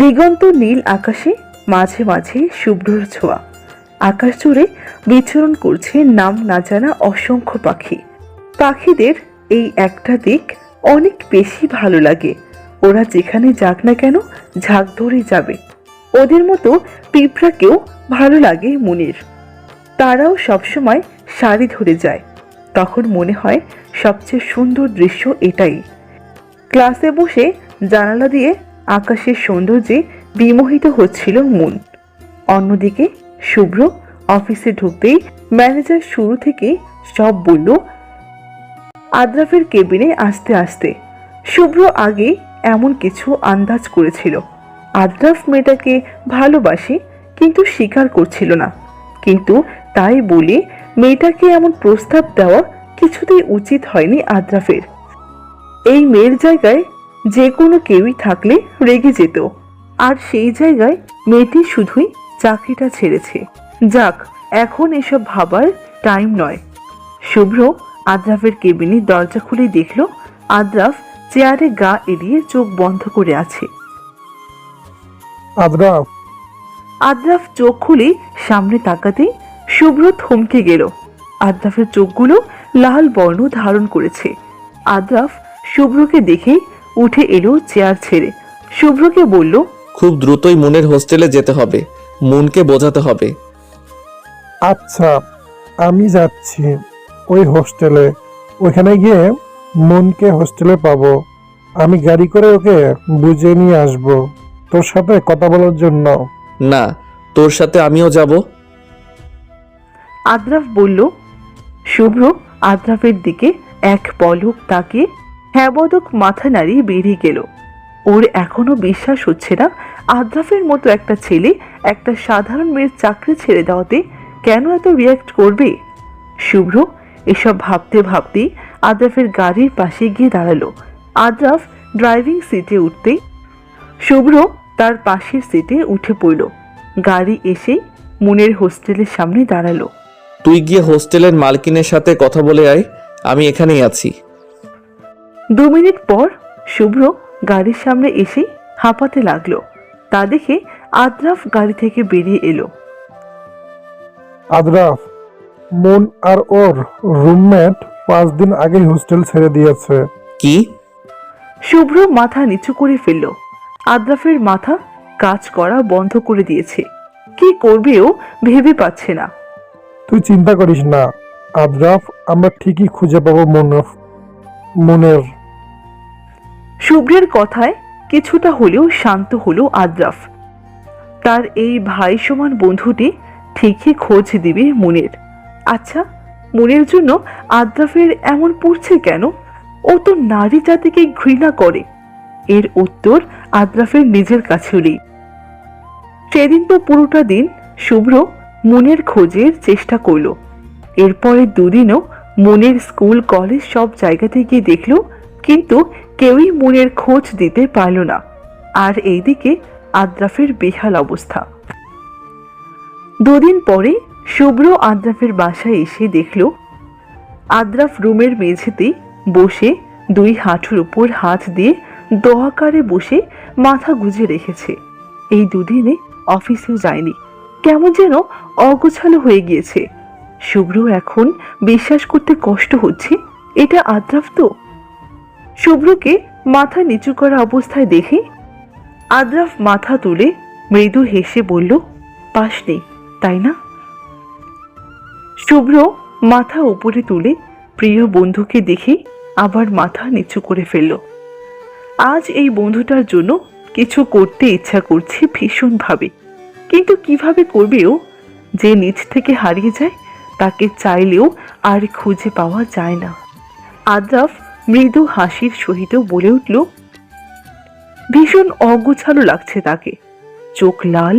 দিগন্ত নীল আকাশে মাঝে মাঝে শুভ্রর ছোঁয়া। আকাশ জুড়ে বিচরণ করছে নাম না জানা অসংখ্য পাখি। পাখিদের এই একটা দিক অনেক বেশি ভালো লাগে, ওরা যেখানে যাক না কেন ঝাঁক ধরে যাবে। ওদের মতো পিঁপড়াকেও ভালো লাগে মনের। তারাও সবসময় সারি ধরে যায়। তখন মনে হয় সবচেয়ে সুন্দর দৃশ্য এটাই। ক্লাসে বসে জানালা দিয়ে আকাশের সৌন্দর্যে বিমোহিত হচ্ছিল মন। অন্যদিকে শুভ্র অফিসে ঢুকতেই ম্যানেজার শুরু থেকে সব বলল আদ্রাফের কেবিনে আসতে আসতে। শুভ্র আগে এমন কিছু আন্দাজ করেছিল। আদ্রাফ মেয়েটাকে ভালোবাসে, কিন্তু স্বীকার করছিল না। কিন্তু তাই বলে মেয়েটাকে এমন প্রস্তাব দেওয়া কিছুতেই উচিত হয়নি আদ্রাফের। এই মেয়ের জায়গায় যে কোনো কেউই থাকলে রেগে যেত, আর সেই জায়গায় মেয়েটি শুধুই চাকরিটা ছেড়েছে। যাক, এখন এসব ভাবার টাইম নয়। শুভ্র আদ্রাফের কেবিনের দরজা খুলে দেখল আদ্রাফ চেয়ারে গা এড়িয়ে চোখ বন্ধ করে আছে। আদ্রাফ, আদ্রাফ চোখ খুলে সামনে তাকাতেই শুভ্র থমকে গেল। আদ্রাফের চোখগুলো লাল বর্ণ ধারণ করেছে। আদ্রাফ শুভ্রকে দেখেই উঠে এলো চেয়ার ছেড়ে। শুভ্রকে বলল, খুব দ্রুতই মুনের হোস্টেলে যেতে হবে, মুনকে বোঝাতে হবে। আচ্ছা আমি যাচ্ছি ওই হোস্টেলে। ওইখানে গিয়ে মনকে হোস্টেলে পাবো। আমি গাড়ি করে ওকে বুঝিয়ে নিয়ে আসবো তোর সাথে কথা বলার জন্য। না, তোর সাথে আমিও যাব। আদ্রাফ বলল। শুভ্র আদ্রাফের দিকে এক পলক তাকিয়ে হ্যাঁ বদক মাথা নাড়িয়ে বেরিয়ে গেল। ওর এখনো বিশ্বাস হচ্ছে না আদ্রাফের মতো একটা ছেলে একটা সাধারণ মেয়ের চাকরি ছেড়ে দেওয়াতে কেন এত রিয়াক্ট করবে। শুভ্র এসব ভাবতে ভাবতেই আদ্রাফের গাড়ির পাশে গিয়ে দাঁড়ালো। আদ্রাফ ড্রাইভিং সিটে উঠতেই শুভ্র তার পাশের সিটে উঠে পড়ল। গাড়ি এসে মুনের হোস্টেলের সামনে দাঁড়ালো। তুই গিয়ে হোস্টেলের মালকিনের সাথে কথা বলে আয়, আমি এখানেই আছি। 2 মিনিট পর শুভ্র গাড়ির সামনে এসে হাঁপাতে লাগলো। তা দেখে আদ্রাফ গাড়ি থেকে বেরিয়ে এলো। আদ্রাফ, মন আর ওর রুমমেট 5 দিন আগেই হোস্টেল ছেড়ে দিয়েছে। কি? শুভ্র মাথা নিচু করে ফেলল। আদ্রাফের মাথা কাজ করা বন্ধ করে দিয়েছে। কি করবে ও ভেবে পাচ্ছে না। তুই চিন্তা করিস না আদ্রাফ, আমরা ঠিকই খুঁজে পাবো মনের। শুভ্রের কথায় কিছুটা হলেও শান্ত হলো আদ্রাফ। তার এই ভাই সমান বন্ধুটি ঠিকই খোঁজ দিবে মুনের। আচ্ছা, মুনের জন্য আদ্রাফের এমন পড়ছে কেন? ও তো নারী জাতিকে ঘৃণা করে। এর উত্তর আদ্রাফের নিজের কাছেও নেই। সেদিন তো পুরোটা দিন শুভ্র মুনের খোঁজের চেষ্টা করল। এরপরে 2 দিনও মুনের স্কুল কলেজ সব জায়গাতে গিয়ে দেখল, কিন্তু কেউই মুনের খোঁজ দিতে পারল না। আর এইদিকে আদ্রাফের বেহাল অবস্থা। 2 দিন পরে শুভ্র আদ্রাফের বাসায় এসে দেখল আদ্রাফ রুমের মেঝেতেই বসে 2 হাঁটুর উপর হাত দিয়ে দোয়াকারে বসে মাথা গুজে রেখেছে। এই 2 দিনে অফিসেও যায়নি, কেমন যেন অগোছালো হয়ে গিয়েছে। শুভ্র এখন বিশ্বাস করতে কষ্ট হচ্ছে এটা আদ্রাফ তো। শুভ্রকে মাথা নিচু করা অবস্থায় দেখে আদ্রাফ মাথা তুলে মৃদু হেসে বলল, পাসনি তাই না? শুভ্র মাথা উপরে তুলে প্রিয় বন্ধুকে দেখে আবার মাথা নিচু করে ফেলল। আজ এই বন্ধুটার জন্য কিছু করতে ইচ্ছা করছে ভীষণভাবে, কিন্তু কিভাবে করবে ও? যে নিজ থেকে হারিয়ে যায় তাকে চাইলেও আর খুঁজে পাওয়া যায় না। আদ্রাফ মৃদু হাসির সহিত বলে উঠল, ভীষণ অগোছালো লাগছে তাকে। চোখ লাল,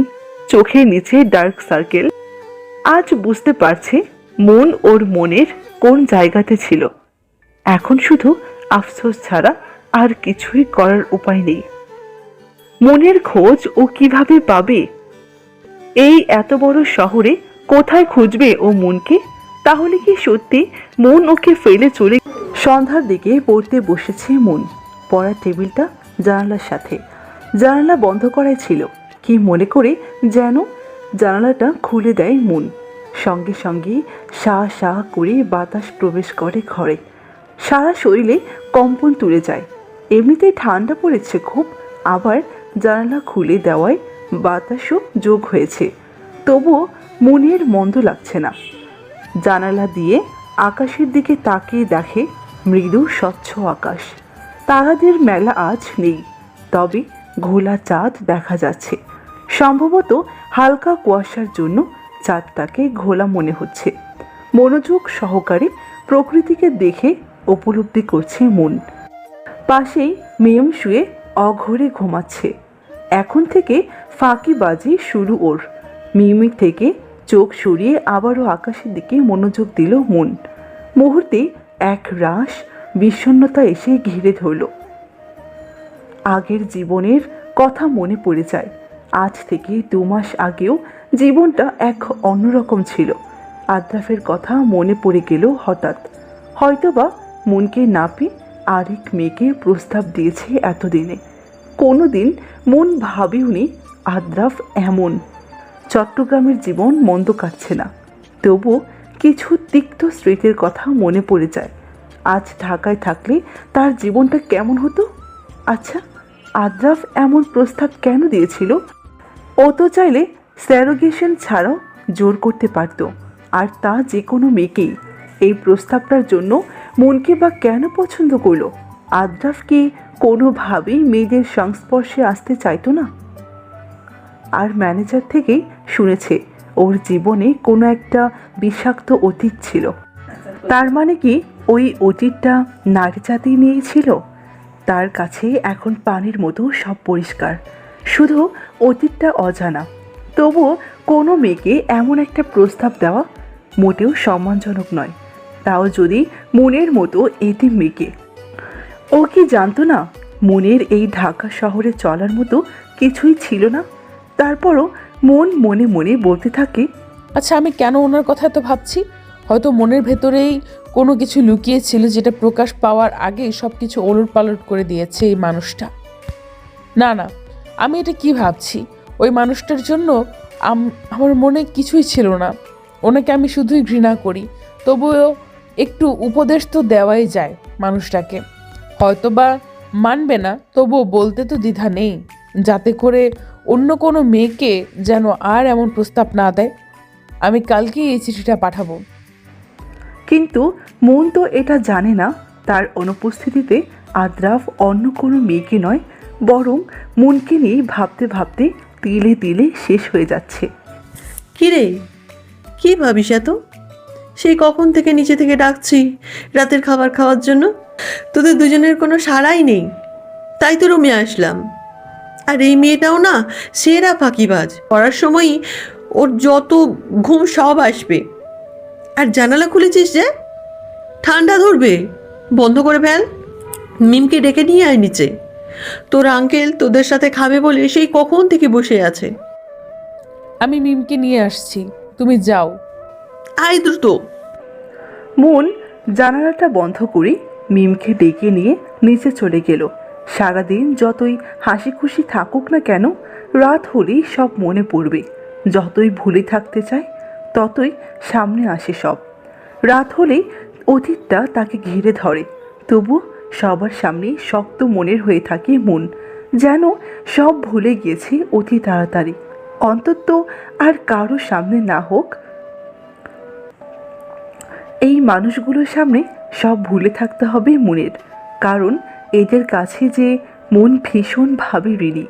চোখের নিচে ডার্ক সার্কেল। আজ বুঝতে পারছে মন ওর মনের কোন জায়গাতে ছিল। এখন শুধু আফসোস ছাড়া আর কিছুই করার উপায় নেই। মনের খোঁজ ও কিভাবে পাবে? এই এত বড় শহরে কোথায় খুঁজবে ও মনকে? তাহলে কি সত্যি মন ওকে ফেলে চলে? সন্ধ্যার দিকে পড়তে বসেছে মন। পড়ার টেবিলটা জানালার সাথে, জানালা বন্ধ করাই ছিল। কি মনে করে যেন জানালাটা খুলে দেয় মন। সঙ্গে সঙ্গে শাঁ শাঁ করে বাতাস প্রবেশ করে ঘরে। সারা শরীরে কম্পন তুলে যায়। এমনিতেই ঠান্ডা পড়েছে খুব, আবার জানালা খুলে দেওয়ায় বাতাসও যোগ হয়েছে। তবুও মনের মন্দ লাগছে না। জানালা দিয়ে আকাশের দিকে তাকিয়ে দেখে মৃদু স্বচ্ছ আকাশ। তারাদের মেলা আজ নেই, তবে ঘোলা চাঁদ দেখা যাচ্ছে। সম্ভবত হালকা কুয়াশার জন্য চাঁদটাকে ঘোলা মনে হচ্ছে। মনোযোগ সহকারে প্রকৃতিকে দেখে উপলব্ধি করছে মন। পাশেই মেয়ম শুয়ে অঘরে ঘুমাচ্ছে। এখন থেকে ফাঁকিবাজি শুরু ওর। মিমিক থেকে চোখ সরিয়ে আবারও আকাশের দিকে মনোযোগ দিল মন। মুহূর্তে এক রাশ বিষণ্ণতা এসে ঘিরে ধরল। আগের জীবনের কথা মনে পড়ে যায়। আজ থেকে 2 মাস আগেও জীবনটা এক অন্যরকম ছিল। আদ্রাফের কথা মনে পড়ে গেল হঠাৎ। হয়তোবা মনকে না পেয়ে আরেক মেয়েকে প্রস্তাব দিয়েছে এতদিনে। কোনো দিন মন ভাবেওনি আদ্রাফ এমন। চট্টগ্রামের জীবন মন্দ কাটছে না, তবু কিছু তিক্ত স্মৃতির কথা মনে পড়ে যায়। আজ ঢাকায় থাকলে তার জীবনটা কেমন হতো? আচ্ছা, আদ্রাফ এমন প্রস্তাব কেন দিয়েছিল? ও তো চাইলে স্যারোগেশন ছাড়াও জোর করতে পারত, আর তা যে কোনো মেয়েকেই। এই প্রস্তাবটার জন্য মনকে বা কেন পছন্দ করলো? আদ্রাফ কি কোনোভাবেই মেয়েদের সংস্পর্শে আসতে চাইতো না? আর ম্যানেজার থেকেই শুনেছে ওর জীবনে কোনো একটা বিষাক্ত অতীত ছিল। তার মানে কি ওই অতীতটা নারী জাতি নিয়েছিল? তার কাছে এখন পানির মতো সব পরিষ্কার, শুধু অতীতটা অজানা। তবুও কোনো মেয়েকে এমন একটা প্রস্তাব দেওয়া মোটেও সম্মানজনক নয়, তাও যদি মনের মতো এতিম মেয়েকে। ও কি জানতো না মনের এই ঢাকা শহরে চলার মতো কিছুই ছিল না? তারপরও মন মনে মনে বলতে থাকে, আচ্ছা, আমি কেন ওনার কথা এত ভাবছি? হয়তো মনের ভেতরেই কোনো কিছু লুকিয়ে ছিল, যেটা প্রকাশ পাওয়ার আগেই সব কিছু ওলটপালট করে দিয়েছে এই মানুষটা। না না, আমি এটা কি ভাবছি? ওই মানুষটার জন্য আমার মনে কিছুই ছিল না। ওনাকে আমি শুধুই ঘৃণা করি। তবুও একটু উপদেশ তো দেওয়াই যায় মানুষটাকে। হয়তো বা মানবে না, তবুও বলতে তো দ্বিধা নেই, যাতে করে অন্য কোনো মেয়েকে যেন আর এমন প্রস্তাব না দেয়। আমি কালকেই এই চিঠিটা পাঠাবো। কিন্তু মন তো এটা জানে না তার অনুপস্থিতিতে আদ্রাফ অন্য কোনো মেয়েকে নয়, বরং মনকে নিয়ে ভাবতে ভাবতে তিলে তিলে শেষ হয়ে যাচ্ছে। কিরে, কি ভাবিস এত? সেই কখন থেকে নিচে থেকে ডাকছি রাতের খাবার খাওয়ার জন্য, তোদের দুজনের কোনো সাড়াই নেই। তাই তো রুমে আসলাম। আর এই মেয়েটাও না সেরা ফাঁকিবাজ। পড়ার সময়ই ওর যত ঘুম সব আসবে। আর জানালা খুলেছিস যে, ঠান্ডা ধরবে, বন্ধ করে ফেল। মিমকে ডেকে নিয়ে আয় নিচে। তোর আঙ্কেল তোদের সাথে খাবে বলে সেই কখন থেকে বসে আছে। আমি মিমকে নিয়ে আসছি, তুমি যাও। আয় দ্রুত। মন জানালাটা বন্ধ করে মিমকে ডেকে নিয়ে নিচে চলে গেল। সারাদিন যতই হাসি খুশি থাকুক না কেন, রাত হলেই সব মনে পড়বে। যতই ভুলে থাকতে চায় ততই সামনে আসে সব। রাত হলেই অতীতটা তাকে ঘিরে ধরে। তবু সবার সামনে শক্ত মনের হয়ে থাকে মন। যেন সব ভুলে গিয়েছে অতি তাড়াতাড়ি, অন্তত আর কারো সামনে না হোক। এই মানুষগুলোর সামনে সব ভুলে থাকতে হবে মনের, কারণ এদের কাছে যে মন ভীষণভাবে ঋণী।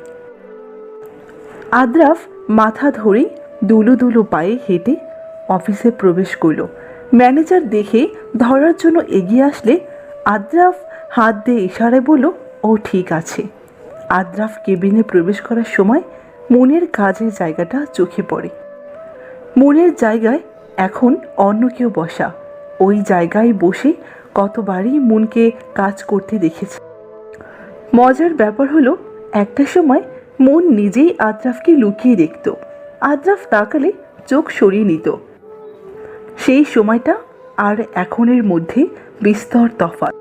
আদ্রাফ মাথা ধরে দুলো দুলো পায়ে হেঁটে অফিসে প্রবেশ করল। ম্যানেজার দেখে ধরার জন্য এগিয়ে আসলে আদ্রাফ হাত দিয়ে ইশারায় বলল, ও ঠিক আছে। আদ্রাফ কেবিনে প্রবেশ করার সময় মনের কাজের জায়গাটা চোখে পড়ে। মনের জায়গায় এখন অন্য কেউ বসা। ওই জায়গায় বসে কতবারই মনকে কাজ করতে দেখেছে। মজার ব্যাপার হলো, একটা সময় মন নিজেই আদ্রাফকে লুকিয়ে দেখত। আদ্রাফ তাকালে চোখ সরিয়ে নিত। সেই সময়টা আর এখনের মধ্যে বিস্তর তফাৎ।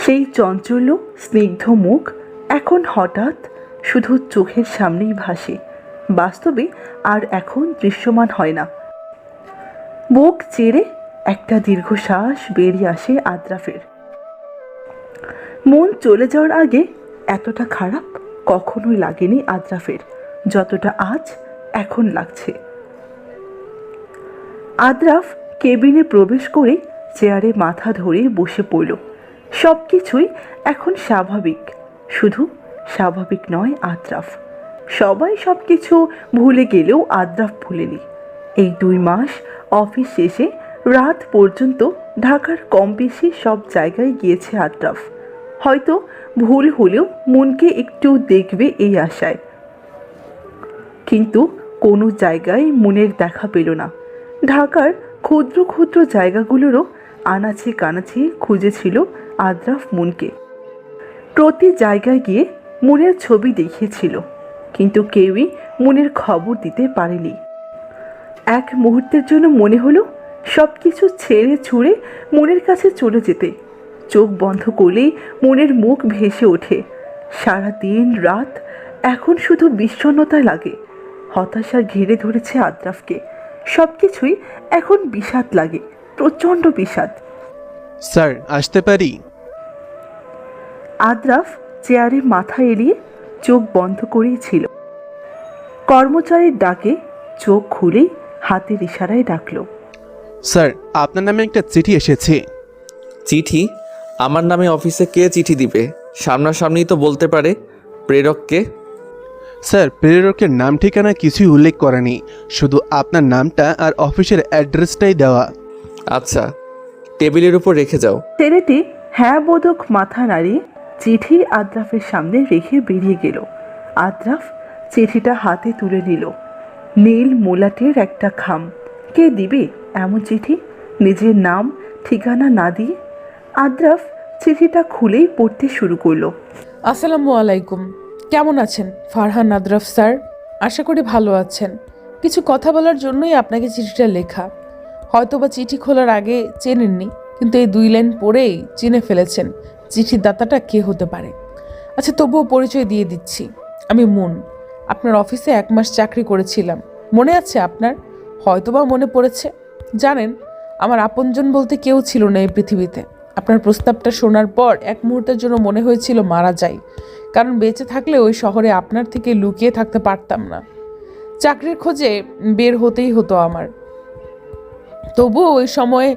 সেই চঞ্চল স্নিগ্ধ মুখ এখন হঠাৎ শুধু চোখের সামনেই ভাসে, বাস্তবে আর এখন দৃশ্যমান হয় না। বুক চেড়ে একটা দীর্ঘশ্বাস বেরিয়ে আসে আদ্রাফের। মন চলে যাওয়ার আগে এতটা খারাপ কখনোই লাগেনি আদ্রাফের, যতটা আজ এখন লাগছে। আদ্রাফ কেবিনে প্রবেশ করে চেয়ারে মাথা ধরে বসে পড়ল। সব কিছুই এখন স্বাভাবিক, শুধু স্বাভাবিক নয় আদ্রাফ। সবাই সব কিছু ভুলে গেলেও আদ্রাফ ভুলেনি। এই 2 মাস অফিস শেষে রাত পর্যন্ত ঢাকার কম বেশি সব জায়গায় গিয়েছে আদ্রাফ, হয়তো ভুল হলেও মনকে একটু দেখবে এই আশায়। কিন্তু কোনো জায়গায় মনের দেখা পেল না। ঢাকার ক্ষুদ্র ক্ষুদ্র জায়গাগুলোরও আনাচে কানাচে খুঁজেছিল আদ্রাফ মনকে। প্রতি জায়গায় গিয়ে মনের ছবি দেখিয়েছিল, কিন্তু কেউই মনের খবর দিতে পারেনি। এক মুহূর্তের জন্য মনে হলো সব কিছু ছেড়ে ছুঁড়ে মনের কাছে চলে যেতে। চোখ বন্ধ করলেই মনের মুখ ভেসে ওঠে। সারা দিন রাত এখন শুধু বিষণ্ণতা লাগে। হতাশা ঘিরে ধরেছে আদ্রাফকে। সব কিছুই এখন বিষাদ লাগে, প্রচণ্ড বিষাদ। স্যার, আসতে পারি? আদ্রাফ চেয়ারে মাথা এলিয়ে চোখ বন্ধ করেই ছিল। কর্মচারীর ডাকে চোখ খুলেই হাতের ইশারায় ডাকলো। স্যার, আপনার নামে একটা চিঠি এসেছে। চিঠি? আমার নামে অফিসে কে চিঠি দিবে? সামনাসামনি তো বলতে পারে। প্রেরককে? স্যার, প্রেরকের নাম ঠিকানা কিছুই উল্লেখ করেনি, শুধু আপনার নামটা আর অফিসের অ্যাড্রেসটাই দেওয়া। আচ্ছা, টেবিলের উপর রেখে যাও। ছেলেটি হ্যাঁ বোধক মাথা নাড়িয়ে চিঠি আদ্রাফের সামনে রেখে বেরিয়ে গেল। আদ্রাফ চিঠিটা হাতে তুলে নিল। নীল মোলাটের একটা খাম। কে দিবে এমন চিঠি, নিজের নাম ঠিকানা না দিয়ে? আদ্রাফ চিঠিটা খুলেই পড়তে শুরু করলো। আসসালামু আলাইকুম, কেমন আছেন ফারহান আদ্রাফ স্যার? আশা করি ভালো আছেন। কিছু কথা বলার জন্যই আপনাকে চিঠিটা লেখা। হয়তোবা চিঠি খোলার আগে চেনেননি, কিন্তু এই 2 লাইন পড়েই চিনে ফেলেছেন চিঠির দাতাটা কে হতে পারে। আচ্ছা, তবুও পরিচয় দিয়ে দিচ্ছি। আমি মুন, আপনার অফিসে 1 মাস চাকরি করেছিলাম। মনে আছে আপনার? হয়তোবা মনে পড়েছে। জানেন, আমার আপনজন বলতে কেউ ছিল না এই পৃথিবীতে। আপনার প্রস্তাবটা শোনার পর এক মুহূর্তের জন্য মনে হয়েছিল মারা যাই, কারণ বেঁচে থাকলে ওই শহরে আপনার থেকে লুকিয়ে থাকতে পারতাম না। চাকরির খোঁজে বের হতেই হতো আমার। তবুও ওই সময়ে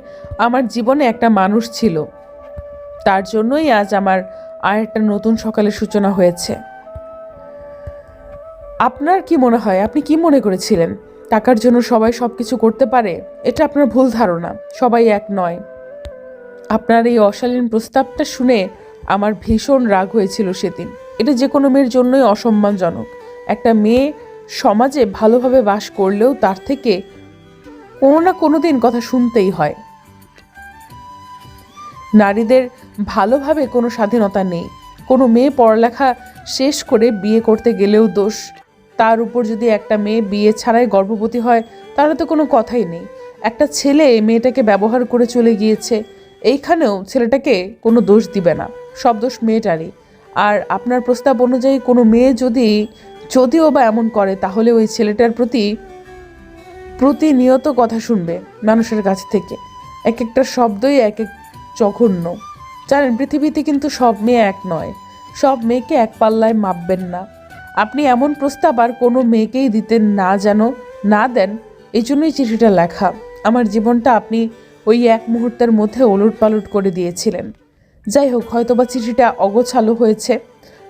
আমার জীবনে একটা মানুষ ছিল, তার জন্যই আজ আমার আর একটা নতুন সকালের সূচনা হয়েছে। আপনার কি মনে হয়, আপনি কি মনে করেছিলেন টাকার জন্য সবাই সব কিছু করতে পারে? এটা আপনার ভুল ধারণা। সবাই এক নয়। আপনার এই অশালীন প্রস্তাবটা শুনে আমার ভীষণ রাগ হয়েছিল সেদিন। এটা যে কোনো মেয়ের জন্যই অসম্মানজনক। একটা মেয়ে সমাজে ভালোভাবে বাস করলেও তার থেকে কোনো না কোনো দিন কথা শুনতেই হয়। নারীদের ভালোভাবে কোনো স্বাধীনতা নেই। কোনো মেয়ে পড়ালেখা শেষ করে বিয়ে করতে গেলেও দোষ। তার উপর যদি একটা মেয়ে বিয়ে ছাড়াই গর্ভবতী হয়, তাহলে তো কোনো কথাই নেই। একটা ছেলে মেয়েটাকে ব্যবহার করে চলে গিয়েছে, এইখানেও ছেলেটাকে কোনো দোষ দিবে না, সব দোষ মেয়েটারই। আর আপনার প্রস্তাব অনুযায়ী কোনো মেয়ে যদিও বা এমন করে, তাহলে ওই ছেলেটার প্রতিনিয়ত কথা শুনবে মানুষের কাছ থেকে। একটা শব্দই এক জঘন্য। জানেন, পৃথিবীতে কিন্তু সব মেয়ে এক নয়। সব মেয়েকে এক পাল্লায় মাপবেন না। আপনি এমন প্রস্তাব আর কোনো মেয়েকেই দিতেন না, যেন না দেন, এই জন্যই চিঠিটা লেখা। আমার জীবনটা আপনি ওই এক মুহূর্তের মধ্যে ওলটপালট করে দিয়েছিলেন। যাই হোক, হয়তোবা চিঠিটা অগোছালো হয়েছে,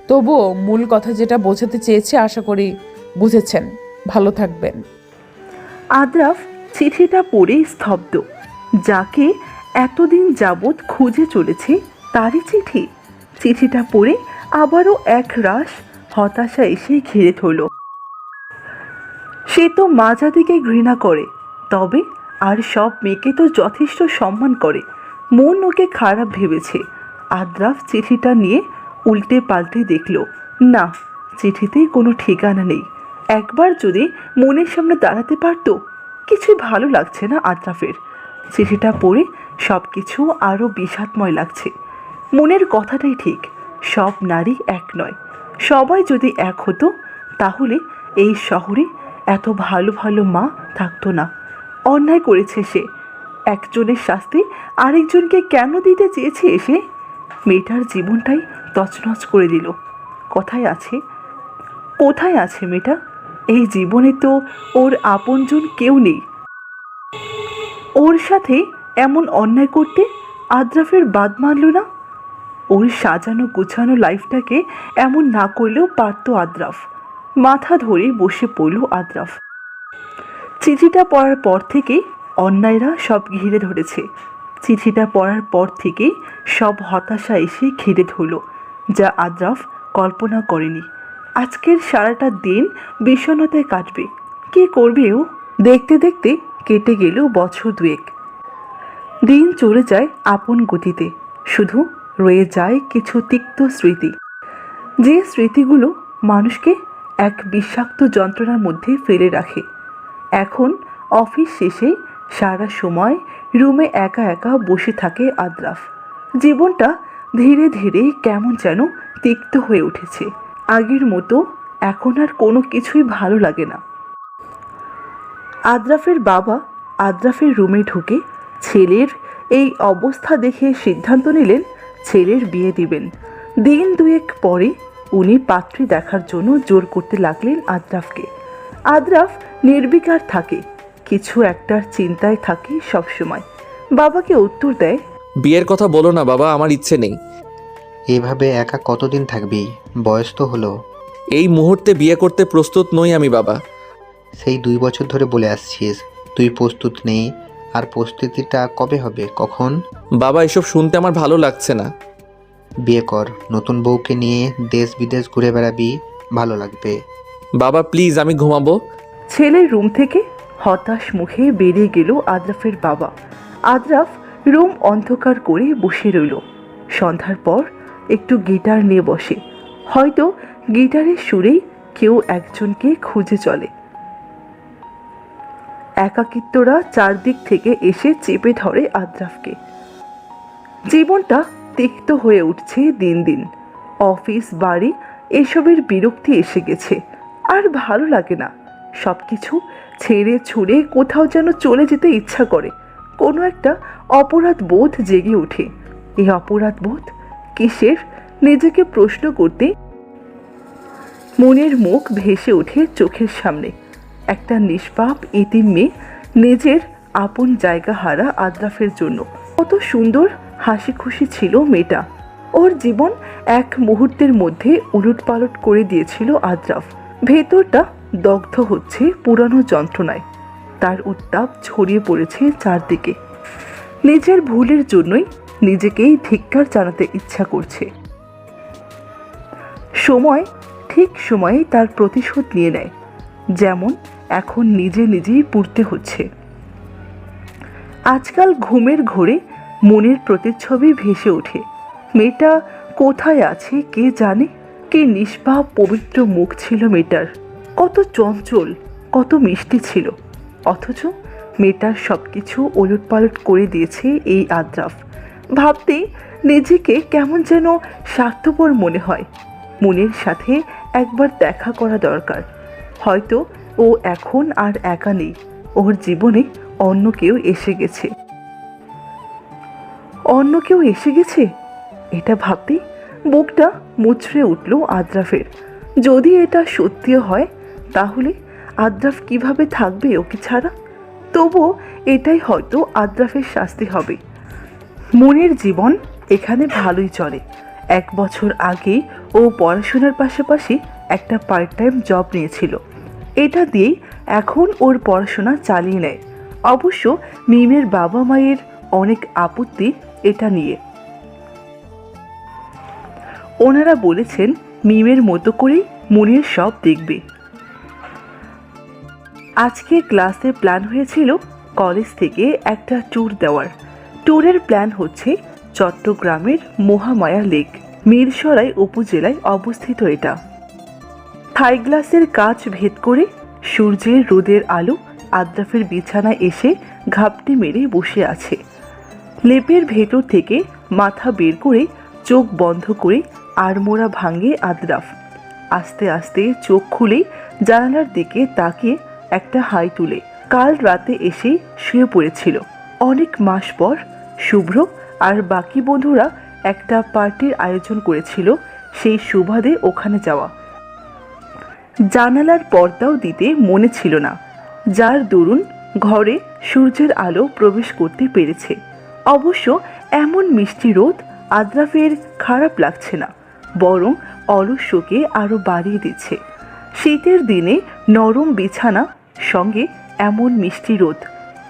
তবুও মূল কথা যেটা বোঝাতে চেয়েছে আশা করি বুঝেছেন। ভালো থাকবেন। আদ্রাফ চিঠিটা পড়ে স্তব্ধ। যাকে এতদিন যাবৎ খুঁজে চলেছে তারই চিঠি। চিঠিটা পড়ে আবারও এক রাশ হতাশা এসে ঘিরে ধরল। সে তো মাজাদিকে ঘৃণা করে, তবে আর সব মেয়েকে তো যথেষ্ট সম্মান করে। মন ওকে খারাপ ভেবেছে। আদ্রাফ চিঠিটা নিয়ে উল্টে পাল্টে দেখল, না, চিঠিতে কোনো ঠিকানা নেই। একবার যদি মনের সামনে দাঁড়াতে পারতো। কিছুই ভালো লাগছে না আদ্রাফের। চিঠিটা পড়ে সব কিছু আরও বিষাদময় লাগছে। মনের কথাটাই ঠিক, সব নারী এক নয়। সবাই যদি এক হতো তাহলে এই শহরে এত ভালো ভালো মা থাকতো না। অন্যায় করেছে সে। একজনের শাস্তি আরেকজনকে কেন দিতে চেয়েছে এসে? মেয়েটার জীবনটাই তছনছ করে দিল। কোথায় আছে মেয়েটা? এই জীবনে তো ওর আপনজন কেউ নেই। ওর সাথে এমন অন্যায় করতে আদ্রাফের বাদ মানল না। ওর সাজানো গোছানো লাইফটাকে এমন না করলেও পারত আদ্রাফ। মাথা ধরে বসে পড়ল আদ্রাফ। চিঠিটা পড়ার পর থেকে অন্যায়রা সব ঘিরে ধরেছে। চিঠিটা পড়ার পর থেকে সব হতাশা এসে ঘিরে ধরল, যা আদ্রাফ কল্পনা করেনি। আজকের সারাটা দিন বিষণ্ণতায় কাটবে। কে করবে ও? দেখতে দেখতে কেটে গেল বছর দুয়েক। দিন চলে যায় আপন গতিতে, শুধু রয়ে যায় কিছু তিক্ত স্মৃতি। যে স্মৃতিগুলো মানুষকে এক বিষাক্ত যন্ত্রণার মধ্যে ফেলে রাখে। এখন অফিস শেষে সারা সময় রুমে একা একা বসে থাকে আদ্রাফ। জীবনটা ধীরে ধীরে কেমন যেন তিক্ত হয়ে উঠেছে। আগের মতো এখন আর কোনো কিছুই ভালো লাগে না। আদ্রাফের বাবা আদ্রাফের রুমে ঢুকে ছেলের এই অবস্থা দেখে সিদ্ধান্ত নিলেন ছেলের বিয়ে দিবেন। দিন দুয়েক পরে উনি পাত্রী দেখার জন্য জোর করতে লাগলেন আদ্রাফকে। আদ্রাফ নির্বিকার থাকে, কিছু একটার চিন্তায় থাকে সবসময়। বাবাকে উত্তর দেয়, বিয়ের কথা বলো না বাবা, আমার ইচ্ছে নেই। এভাবে একা কতদিন থাকবি? বয়স তো হলো। এই মুহূর্তে বিয়ে করতে প্রস্তুত নই আমি বাবা। সেই 2 বছর ধরে বলে আসছিস তুই প্রস্তুত নেই, আর প্রস্তুতিটা কবে হবে, কখন? বাবা এসব শুনতে আমার ভালো লাগছে না। বিয়ে কর, নতুন বউকে নিয়ে দেশ বিদেশ ঘুরে বেড়াবি, ভালো লাগবে। বাবা প্লিজ, আমি ঘুমাবো। ছেলের রুম থেকে হতাশ মুখে বেরিয়ে গেল আদ্রাফের বাবা। আদ্রাফ রুম অন্ধকার করে বসে রইল। সন্ধ্যার পর একটু গিটার নিয়ে বসে। হয়তো গিটারের সুরেই কেউ একজনকে খুঁজে চলে। একাকিত্বরা চারদিক থেকে এসে চেপে ধরে আদ্রাফকে। জীবনটা তিক্ত হয়ে উঠছে দিন দিন। অফিস বাড়ি এসবের বিরক্তি এসে গেছে। আর ভালো লাগে না। সব কিছু ছেড়ে ছুড়ে কোথাও যেন চলে যেতে ইচ্ছা করে। কোনো একটা অপরাধ বোধ জেগে ওঠে। এই অপরাধ বোধ কিসের? নিজেকে প্রশ্ন করতে মনের মুখ ভেসে ওঠে চোখের সামনে। একটা নিষ্পাপ এতিম মেয়ে, নিজের আপন জায়গা হারা আদ্রাফের জন্য। কত সুন্দর হাসি খুশি ছিল মেয়েটা। ওর জীবন এক মুহূর্তের মধ্যে উলটপালট করে দিয়েছিল আদ্রাফ। ভেতরটা দগ্ধ হচ্ছে পুরানো যন্ত্রণায়। তার উত্তাপ ছড়িয়ে পড়েছে চারদিকে। নিজের ভুলের জন্যই নিজেকেই ধিক্কার জানাতে ইচ্ছা করছে। সময় ঠিক সময়ে তার প্রতিশোধ নিয়ে নেয়, যেমন এখন নিজে নিজেই পুড়তে হচ্ছে। আজকাল ঘুমের ঘোরে মনের প্রতিচ্ছবি ভেসে ওঠে। মেয়েটা কোথায় আছে কে জানে? কি নিষ্পাপ পবিত্র মুখ ছিল মেয়েটার, কত চঞ্চল, কত মিষ্টি ছিল। অথচ মেয়েটার সব কিছু ওলটপালট করে দিয়েছে এই আদ্রাফ। ভাবতেই নিজেকে কেমন যেন স্বার্থপর মনে হয়। মনের সাথে একবার দেখা করা দরকার। হয়তো ও এখন আর একা নেই, ওর জীবনে অন্য কেউ এসে গেছে। এটা ভাবতেই বুকটা মুচড়ে উঠল আদ্রাফের। যদি এটা সত্যিও হয় তাহলে আদ্রাফ কিভাবে থাকবে ওকে ছাড়া? তবুও এটাই হয়তো আদ্রাফের শাস্তি হবে। মনের জীবন এখানে ভালোই চলে। 1 বছর আগেই ও পড়াশোনার পাশাপাশি একটা পার্ট টাইম জব নিয়েছিল। এটা দিয়েই এখন ওর পড়াশোনা চালিয়ে নেয়। অবশ্য মিমের বাবা মায়ের অনেক আপত্তি এটা নিয়ে। ওনারা বলেছেন মিমের মতো করেই মনির সব দেখবে। আজকে ক্লাসে প্ল্যান হয়েছিল কলেজ থেকে একটা ট্যুর দেওয়ার। ট্যুরের প্ল্যান হচ্ছে চট্টগ্রামের মহামায়া লেক, মিরসরাই উপজেলায় অবস্থিত। এটা থাই গ্লাসের কাঁচ ভেদ করে সূর্যের রোদের আলো আদ্রাফের বিছানায় এসে ঘাপটি মেরে বসে আছে। লেপের ভেতর থেকে মাথা বের করে চোখ বন্ধ করে আড়মোড়া ভাঙে আদ্রাফ। আস্তে আস্তে চোখ খুলে জানালার দিকে তাকিয়ে একটা হাই তুলে কাল রাতে এসে শুয়ে পড়েছিল। অনেক মাস পর শুভ্র আর বাকি বন্ধুরা একটা পার্টির আয়োজন করেছিল, সেই সুবাদে ওখানে যাওয়া। জানালার পর্দাও দিতে মনে ছিল না, যার দরুন ঘরে সূর্যের আলো প্রবেশ করতে পেরেছে। অবশ্য এমন মিষ্টি রোদ আদ্রাফের খারাপ লাগছে না, বরং অলস্যকে আরও বাড়িয়ে দিচ্ছে। শীতের দিনে নরম বিছানা সঙ্গে এমন মিষ্টি রোদ,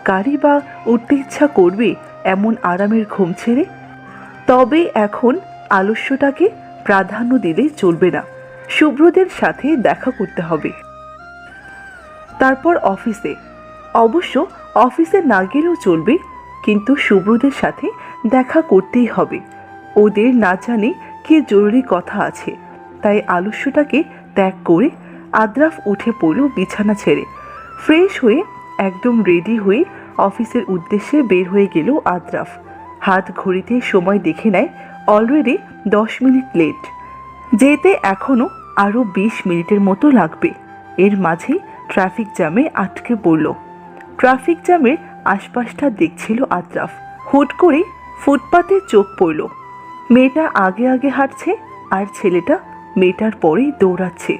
কারই বা উঠতে ইচ্ছা করবে এমন আরামের ঘুম ছেড়ে? তবে এখন আলস্যটাকে প্রাধান্য দিলে চলবে না, শুভ্রদের সাথে দেখা করতে হবে। তারপর অফিসে। অবশ্য অফিসে না গেলেও চলবে, কিন্তু শুভ্রদের সাথে দেখা করতেই হবে। ওদের না জানে কি জরুরি কথা আছে, তাই আলস্যটাকে ত্যাগ করে আদ্রাফ উঠে পড়ল বিছানা ছেড়ে। ফ্রেশ হয়ে একদম রেডি হয়ে অফিসের উদ্দেশ্যে বের হয়ে গেল আদ্রাফ। হাত ঘড়িতে সময় দেখে নেয় অলরেডি 10 মিনিট লেট, যেতে এখনও আরও 20 মিনিটের মতো লাগবে। এর মাঝে ট্রাফিক জ্যামে আটকে পড়ল। ট্রাফিক জ্যামের আশপাশটা দেখছিল আদ্রাফ। হুট করে ফুটপাতে চোখ পড়ল। মেয়েটা আগে আগে হাঁটছে আর ছেলেটা মেয়েটার পরেই দৌড়াচ্ছে।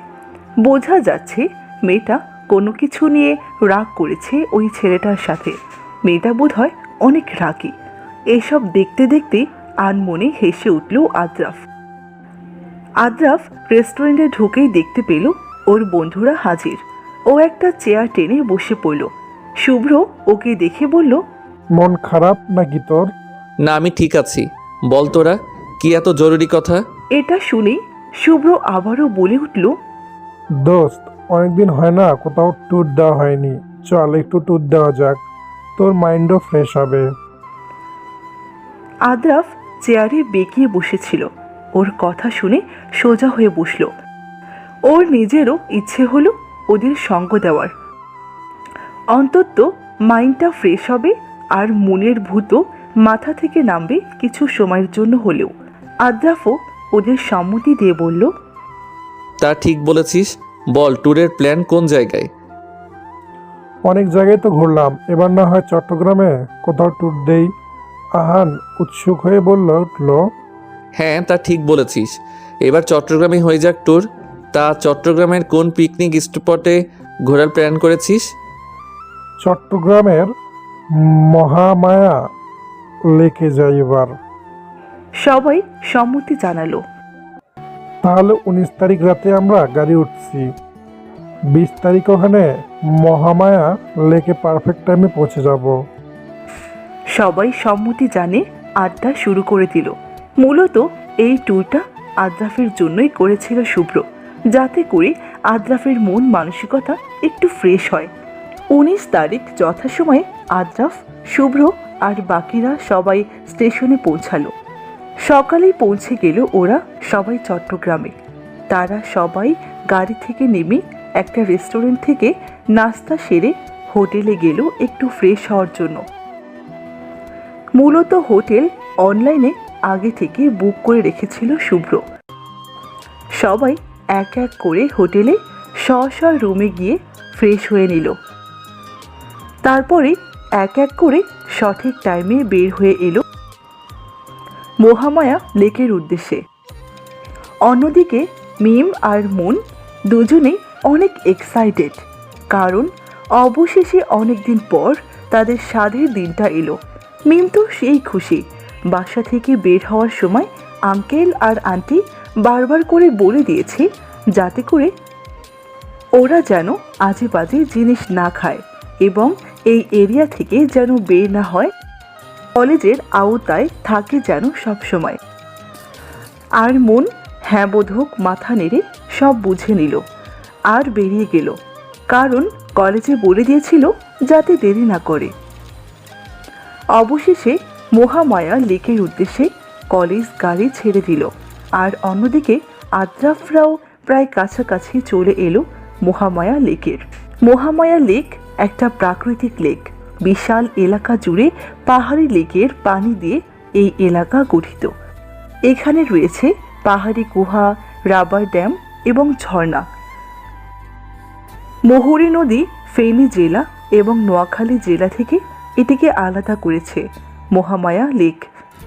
বোঝা যাচ্ছে মেয়েটা কোনো কিছু নিয়ে রাগ করেছে ওই ছেলেটার সাথে। মেয়েটা বোধহয় অনেক রাগী। এসব দেখতে দেখতে আনমনে হেসে উঠল আদ্রাফ। আদ্রাফ রেস্টুরেন্টে ঢুকেই দেখতে পেল ওর বন্ধুরা হাজির। ও একটা চেয়ার টেনে বসে পড়ল। শুভ্র ওকে দেখে বলল, মন খারাপ নাকি তোর? না, আমি ঠিক আছি। বল তোরা, কি এত জরুরি কথা? এটা শুনেই শুভ্র আবারও বলে উঠল, দোস্ত, অনেকদিন হয় না কোথাও ট্যুর দেওয়া হয়নি, চল একটু ট্যুর দেওয়া যাক, তোর মাইন্ডও ফ্রেশ হবে। আদ্রাফ চেয়ারে বেঁকিয়ে বসেছিল। ওর কথা শুনে সোজা হয়ে বসল। ওর নিজেরও ইচ্ছে হলো ওদের সঙ্গ দেওয়ার। অন্তত মাইন্ডটা ফ্রেশ হবে আর মনের ভূত মাথা থেকে নামবে কিছু সময়ের জন্য হলেও। আদ্রাফও ওদের সম্মতি দিয়ে বলল, তা ঠিক বলেছিস। বল, ট্যুরের প্ল্যান কোন জায়গায়? অনেক জায়গায় তো ঘুরলাম, এবার না হয় চট্টগ্রামে কোথাও ট্যুর দেই। আহান উৎসুক হয়ে বলল উঠল। হ্যাঁ, তা ঠিক বলেছিস। এবার চট্টগ্রামে হয়ে যাক ট্যুর। তা চট্টগ্রামের কোন পিকনিক স্পটে ঘোরার প্ল্যান করেছিস? চট্টগ্রামের মহামায়া লেকে যাই এবার। সবাই সম্মতি জানালো। তাহলে 19 তারিখ রাতে আমরা গাড়ি উঠছি, 20 তারিখ ওখানে মহামায়া লেকে পারফেক্ট টাইমে পৌঁছে যাব। সবাই সম্মতি জানে আড্ডা শুরু করে দিল। মূলত এই ট্যুরটা আদ্রাফের জন্যই করেছিল শুভ্র, যাতে করে আদ্রাফের মন মানসিকতা একটু ফ্রেশ হয়। 19 তারিখ যথাসময়ে আদ্রাফ, শুভ্র আর বাকিরা সবাই স্টেশনে পৌঁছালো। সকালেই পৌঁছে গেল ওরা সবাই চট্টগ্রামে। তারা সবাই গাড়ি থেকে নেমে একটা রেস্টুরেন্ট থেকে নাস্তা সেরে হোটেলে গেল একটু ফ্রেশ হওয়ার জন্য। মূলত হোটেল অনলাইনে আগে থেকে বুক করে রেখেছিল শুভ্র। সবাই এক এক করে হোটেলে স্ব রুমে গিয়ে ফ্রেশ হয়ে নিল। তারপরে এক এক করে সঠিক টাইমে বের হয়ে এলো মহামায়া লেকের উদ্দেশ্যে। অন্যদিকে মিম আর মুন দুজনেই অনেক এক্সাইটেড, কারণ অবশেষে অনেকদিন পর তাদের স্বাদের দিনটা এলো। মিম তো সেই খুশি, বাসা থেকে বের হওয়ার সময় আঙ্কেল আর আন্টি বারবার করে বলে দিয়েছে যাতে করে ওরা যেন আজে বাজে জিনিস না খায় এবং এই এরিয়া থেকে যেন বের না হয়, কলেজের আওতায় থাকে যেন সব সময়। আর মন হ্যাঁ বোধক মাথা নেড়ে সব বুঝে নিল আর বেরিয়ে গেল, কারণ কলেজে বলে দিয়েছিল যাতে দেরি না করে। অবশেষে মহামায়া লেকের উদ্দেশ্যে কলেজ গাড়ি ছেড়ে দিল, আর অন্যদিকে আদ্রাফরাও প্রায় কাছাকাছি চলে এলো মহামায়া লেকের। মহামায়া লেক একটা প্রাকৃতিক লেক, বিশাল এলাকা জুড়ে পাহাড়ি লেকের পানি দিয়ে এই এলাকা গঠিত। এখানে রয়েছে পাহাড়ি গুহা, রাবার ড্যাম এবং ঝর্ণা। মহুরী নদী ফেনী জেলা এবং নোয়াখালী জেলা থেকে এটিকে আলাদা করেছে। মহামায়া লেক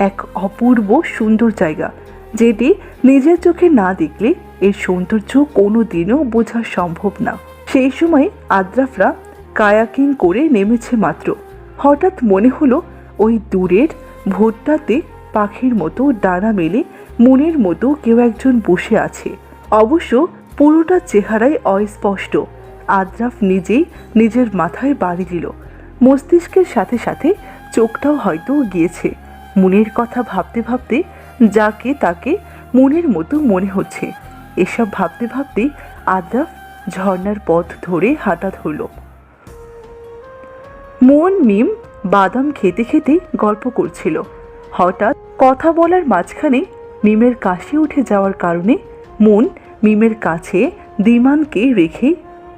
এক অপূর্ব সুন্দর জায়গা, যেটি নিজের চোখে না দেখলে এর সৌন্দর্য কোনো দিনও বোঝা সম্ভব না। সেই সময় আদ্রাফরা কায়াকিং করে নেমেছে মাত্র, হঠাৎ মনে হলো ওই দূরের ভোটটাতে পাখির মতো ডানা মেলে মনের মতো কেউ একজন বসে আছে। অবশ্য পুরোটা চেহারাই অস্পষ্ট। আদ্রাফ নিজেই নিজের মাথায় বাড়ি দিল, মস্তিষ্কের সাথে সাথে চোখটাও হয়তো গিয়েছে। মনের কথা ভাবতে ভাবতে যাকে তাকে মনের মতো মনে হচ্ছে। এসব ভাবতে ভাবতে আদ্রাফ ঝর্ণার পথ ধরে হাঁটা ধরল। মন মিম বাদাম খেতে খেতে গল্প করছিল। হঠাৎ কথা বলার মাঝখানে মিমের কাশি উঠে যাওয়ার কারণে মন মিমের কাছে দিমানকে রেখে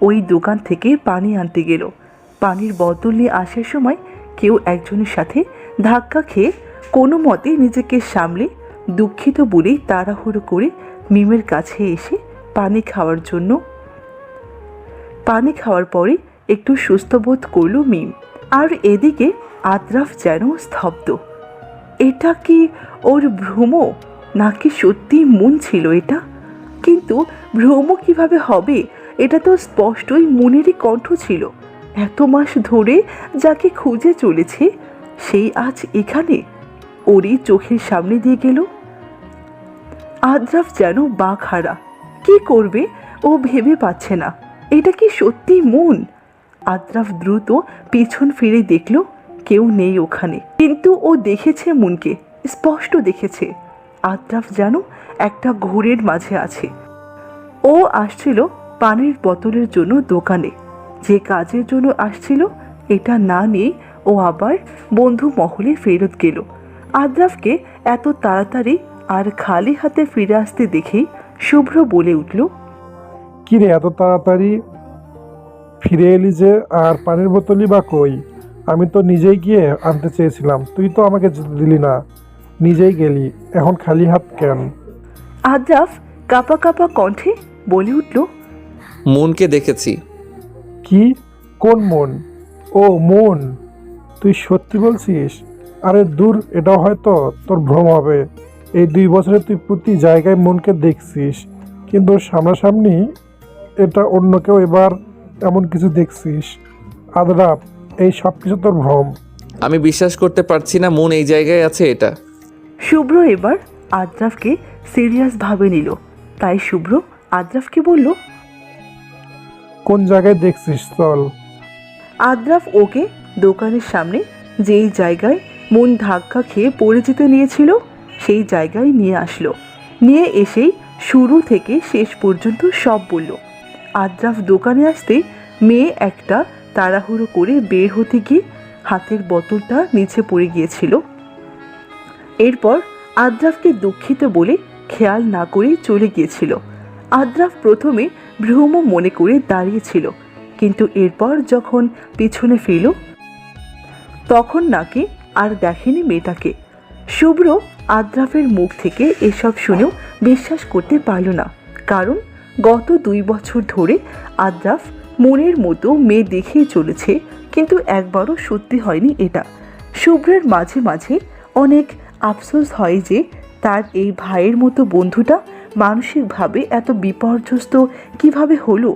ওই দোকান থেকে পানি আনতে গেল। পানির বোতল নিয়ে আসার সময় কেউ একজনের সাথে ধাক্কা খেয়ে কোনো মতে নিজেকে সামলে দুঃখিত বলেই তাড়াহুড়ো করে মিমের কাছে এসে পানি খাওয়ার পরে একটু সুস্থ বোধ করল মিম। আর এদিকে আদ্রাফ যেন স্তব্ধ। এটা কি ওর ভ্রম নাকি সত্যি মন ছিল এটা? কিন্তু ভ্রম কিভাবে হবে? এটা তো স্পষ্টই মনেরই কণ্ঠ ছিল। এত মাস ধরে যাকে খুঁজে চলেছে সেই আজ এখানে ওরই চোখের সামনে দিয়ে গেল। আদ্রাফ যেন বাকহারা, কি করবে ও ভেবে পাচ্ছে না। এটা কি সত্যি মন? আদ্রাফ দ্রুত পিছন ফিরে দেখল কেউ নেই ওখানে, কিন্তু ও দেখেছে মনকে, স্পষ্ট দেখেছে। আদ্রাফ যেন একটা ঘোরের মাঝে আছে। ও আসছিল পানির বোতলের জন্য দোকানে, যে কাজের জন্য আসছিল এটা না নিয়ে ও আবার বন্ধু মহলে ফেরত গেল। আদ্রাফকে এত তাড়াতাড়ি আর খালি হাতে ফিরে আসতে দেখেই শুভ্র বলে উঠল, কিরে এত তাড়াতাড়ি ফিরে এলি যে? আর পানির বোতলই বা কই? আমি তো নিজেই গিয়ে আনতে চেয়েছিলাম, তুই তো আমাকে যেতে দিলি না, নিজেই গেলি, এখন খালি হাত কেন? আদ্রাফ কাঁপা কাঁপা কণ্ঠে বলে উঠল, মনকে দেখেছি। কি? কোন মন? ও মন, তুই সত্যি বলছিস? আরে দূর, এটাও হয়তো তোর ভ্রম হবে। এই 2 বছরে তুই প্রতি জায়গায় মনকে দেখছিস, কিন্তু সামনাসামনি এটা অন্য কেউ, এবার এমন কিছু দেখছিস। আদ্রাফ, এই সব কিছু তোর ভ্রম। আমি বিশ্বাস করতে পারছি না মন এই জায়গায় আছে এটা। শুভ্র এবার আদ্রাফকে সিরিয়াস ভাবে নিল, তাই শুভ্র আদ্রাফকে বলল, কোন জায়গায় দেখছিস চল। আদ্রাফ ওকে দোকানের সামনে যেই জায়গায় মন ধাক্কা খেয়ে পড়ে যেতে নিয়েছিল সেই জায়গায় নিয়ে আসলো। নিয়ে এসেই শুরু থেকে শেষ পর্যন্ত সব বলল। আদ্রাফ দোকানে আসতে মেয়ে একটা তাড়াহুড়ো করে বের হতে গিয়ে হাতের বোতলটা নিচে পড়ে গিয়েছিল। এরপর আদ্রাফকে দুঃখিত বলে খেয়াল না করে চলে গিয়েছিল। আদ্রাফ প্রথমে ভ্রম মনে করে দাঁড়িয়েছিল, কিন্তু এরপর যখন পিছনে ফিরল তখন নাকি আর দেখেনি মেয়েটাকে। শুভ্র আদ্রাফের মুখ থেকে এসব শুনেও বিশ্বাস করতে পারল না, কারণ গত 2 বছর ধরে আদ্রাফ মনের মতো মেয়ে দেখেই চলেছে, কিন্তু একবারও সত্যি হয়নি এটা। শুভ্রের মাঝে মাঝে অনেক আফসোস হয় যে তার এই ভাইয়ের মতো বন্ধুটা মানসিকভাবে এত বিপর্যস্ত কিভাবে হলো?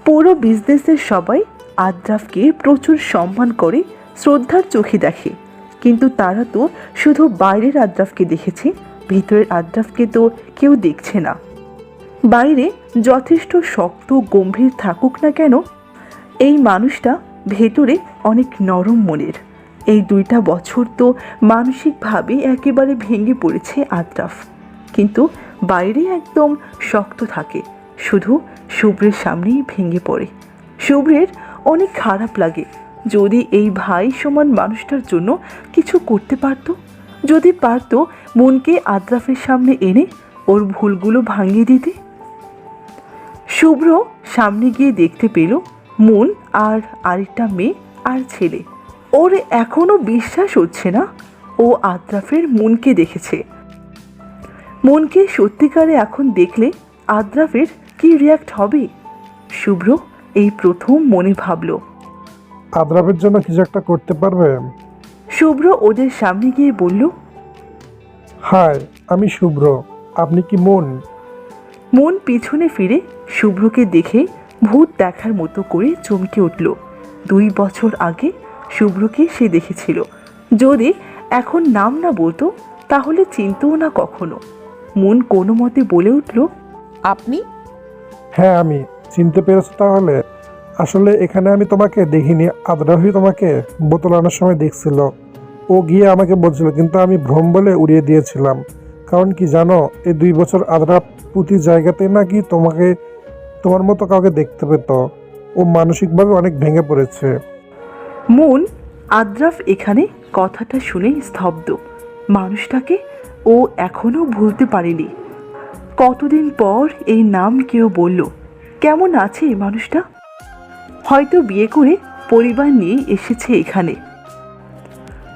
পুরো বিজনেসের সবাই আদ্রাফকে প্রচুর সম্মান করে, শ্রদ্ধার চোখে দেখে, কিন্তু তারা তো শুধু বাইরের আদ্রাফকে দেখেছে, ভিতরের আদ্রাফকে তো কেউ দেখছে না। বাইরে যথেষ্ট শক্ত গম্ভীর থাকুক না কেন, এই মানুষটা ভেতরে অনেক নরম মনের। এই 2টা বছর তো মানসিকভাবে একেবারে ভেঙে পড়েছে আদ্রাফ, কিন্তু বাইরে একদম শক্ত থাকে, শুধু শুভ্রের সামনেই ভেঙে পড়ে। শুভ্রের অনেক খারাপ লাগে। যদি এই ভাই সমান মানুষটার জন্য কিছু করতে পারতো, যদি পারতো মনকে আদ্রাফের সামনে এনে ওর ভুলগুলো ভাঙিয়ে দিতে। শুভ্র সামনে গিয়ে দেখতে পেল মন আর আরেকটা মেয়ে আর ছেলে। ওর এখনো বিশ্বাস হচ্ছে না ও আদ্রাফের মনকে দেখেছে। মনকে সত্যিকারে এখন দেখলে আদ্রাফের কি রিয়াক্ট হবে? শুভ্র এই প্রথম মনে ভাবল। আদ্রাফের জন্য কিছু একটা করতে পারবে? শুভ্র ওদের সামনে গিয়ে বলল, হাই, আমি শুভ্র, আপনি কি মন? মন পিছনে ফিরে শুভ্রকে দেখে ভূত দেখার মতো করে চমকে উঠল। 2 বছর আগে শুভ্রকে সে দেখেছিল। যদি এখন নাম না বলতো তাহলে চিনতও না কখনো। মন কোনো মতে বলে উঠল, আপনি? হ্যাঁ, আমি। চিনতে পেরেছো তাহলে? আসলে এখানে আমি তোমাকে দেখিনি, আদ্রাফই তোমাকে বোতল আনার সময় দেখছিল। ও গিয়ে আমাকে বলছিল, কিন্তু আমি ভ্রম বলে উড়িয়ে দিয়েছিলাম। কারণ কি জানো, এই 2 বছর আদ্রাফ প্রতি জায়গাতেই নাকি তোমার মতো কাউকে দেখতে পেত। ও মানসিকভাবে অনেক ভেঙে পড়েছে। মন আদ্রাফ এখানে কথাটা শুনে স্তব্ধ। মানুষটাকে ও এখনো ভুলতে পারেনি। কতদিন পর এই নাম কেউ বলল। কেমন আছে এই মানুষটা? হয়তো বিয়ে করে পরিবার নিয়ে এসেছে এখানে,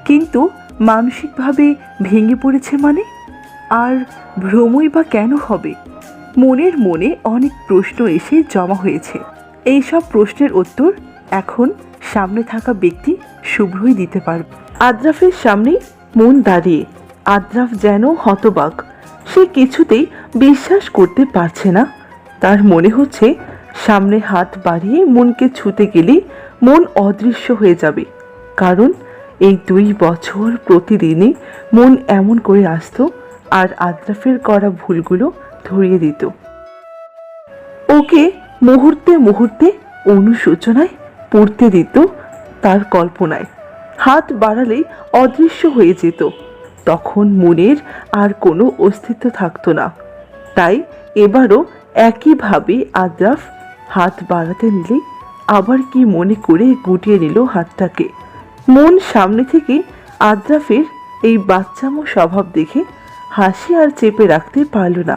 কিন্তু মানসিকভাবে ভেঙে পড়েছে মানে? আর ভ্রমই বা কেন হবে? মনের মনে অনেক প্রশ্ন এসে জমা হয়েছে। এই সব প্রশ্নের উত্তর এখন সামনে থাকা ব্যক্তি শুভ্রই দিতে পারবে। আদ্রাফের সামনে মন দাঁড়িয়ে। আদ্রাফ যেন হতবাক। সে কিছুতেই বিশ্বাস করতে পারছে না। তার মনে হচ্ছে সামনে হাত বাড়িয়ে মনকে ছুতে গেলে মন অদৃশ্য হয়ে যাবে। কারণ এই 2 বছর প্রতিদিনই মন এমন করে আসতো আর আদ্রাফের করা ভুলগুলো ধরিয়ে দিত। ওকে মুহূর্তে মুহূর্তে অনুশোচনায় পড়তে দিত তার কল্পনায়। হাত বাড়ালেই অদৃশ্য হয়ে যেত। তখন মনের আর কোনো অস্তিত্ব থাকতো না। তাই এবারও একইভাবে আদ্রাফ হাত বাড়াতে নিলে আবার কি মনে করে গুটিয়ে নিল হাতটাকে। মন সামনে থেকে আদ্রাফের এই বাচ্চামো স্বভাব দেখে হাসি আর চেপে রাখতে পারল না।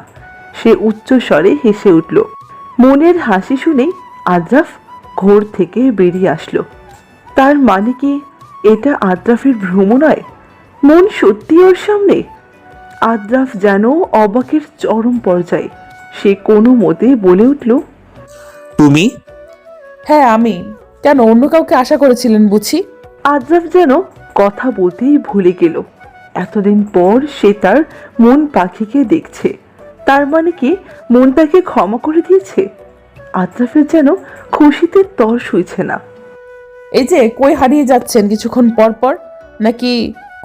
সে উচ্চ স্বরে হেসে উঠল। মনের হাসি শুনেই আদ্রাফ ঘোর থেকে বেরিয়ে আসলো। তার মানে কি এটা আদ্রাফের ভ্রম নয়? মন সত্যি ওর সামনে? আদ্রাফ যেন অবাকের চরম পর্যায়ে। সে কোনো মতে বলে উঠল, তুমি? হ্যাঁ আমি। কেন, অন্য কাউকে আশা করেছিলেন বুঝি? আদ্রাফ যেন কথা বলতেই ভুলে গেল। এতদিন পর সে তার মন পাখিকে দেখছে। তার মানে কি মন তাকে ক্ষমা করে দিয়েছে? আদ্রাফের যেন খুশিতে তর সইছে না। এই যে কই হারিয়ে যাচ্ছেন কিছুক্ষণ পর পর, নাকি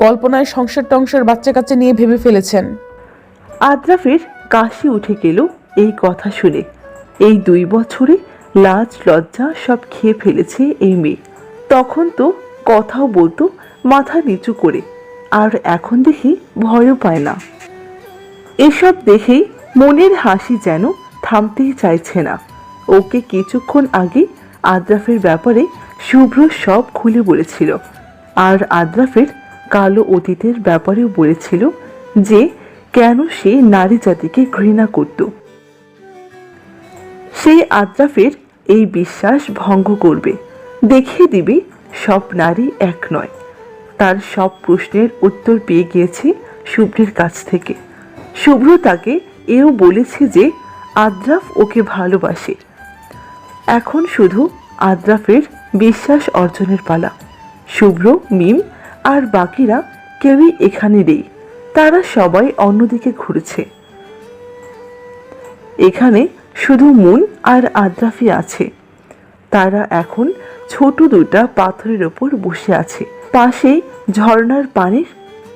কল্পনায় সংসার টংসার বাচ্চা কাচ্চা নিয়ে ভেবে ফেলেছেন? আদ্রাফের কাশি উঠে গেল এই কথা শুনে। এই 2 বছরে লাজ লজ্জা সব খেয়ে ফেলেছে এই মেয়ে। তখন তো কথাও বলতো মাথা নিচু করে, আর এখন দেখি ভয়ও পায় না। এসব দেখেই মনের হাসি যেন থামতেই চাইছে না। ওকে কিছুক্ষণ আগে আদ্রাফের ব্যাপারে শুভ্র সব খুলে বলেছিল, আর আদ্রাফের কালো অতীতের ব্যাপারেও বলেছিল যে কেন সে নারী জাতিকে ঘৃণা করত। সেই আদ্রাফের এই বিশ্বাস ভঙ্গ করবে, দেখিয়ে দিবে সব নারী এক নয়। তার সব প্রশ্নের উত্তর পেয়ে গিয়েছে শুভ্রের কাছ থেকে। শুভ্র তাকে এও বলেছে যে আদ্রাফ ওকে ভালোবাসে। এখন শুধু আদ্রাফের বিশ্বাস অর্জনের পালা। শুভ্র, মিম আর বাকিরা কেউই এখানে নেই। তারা সবাই অন্যদিকে ঘুরেছে। এখানে শুধু মুন আর আদ্রাফি আছে। তারা এখন ছোট দুটা পাথরের ওপর বসে আছে। পাশেই ঝর্ণার পানির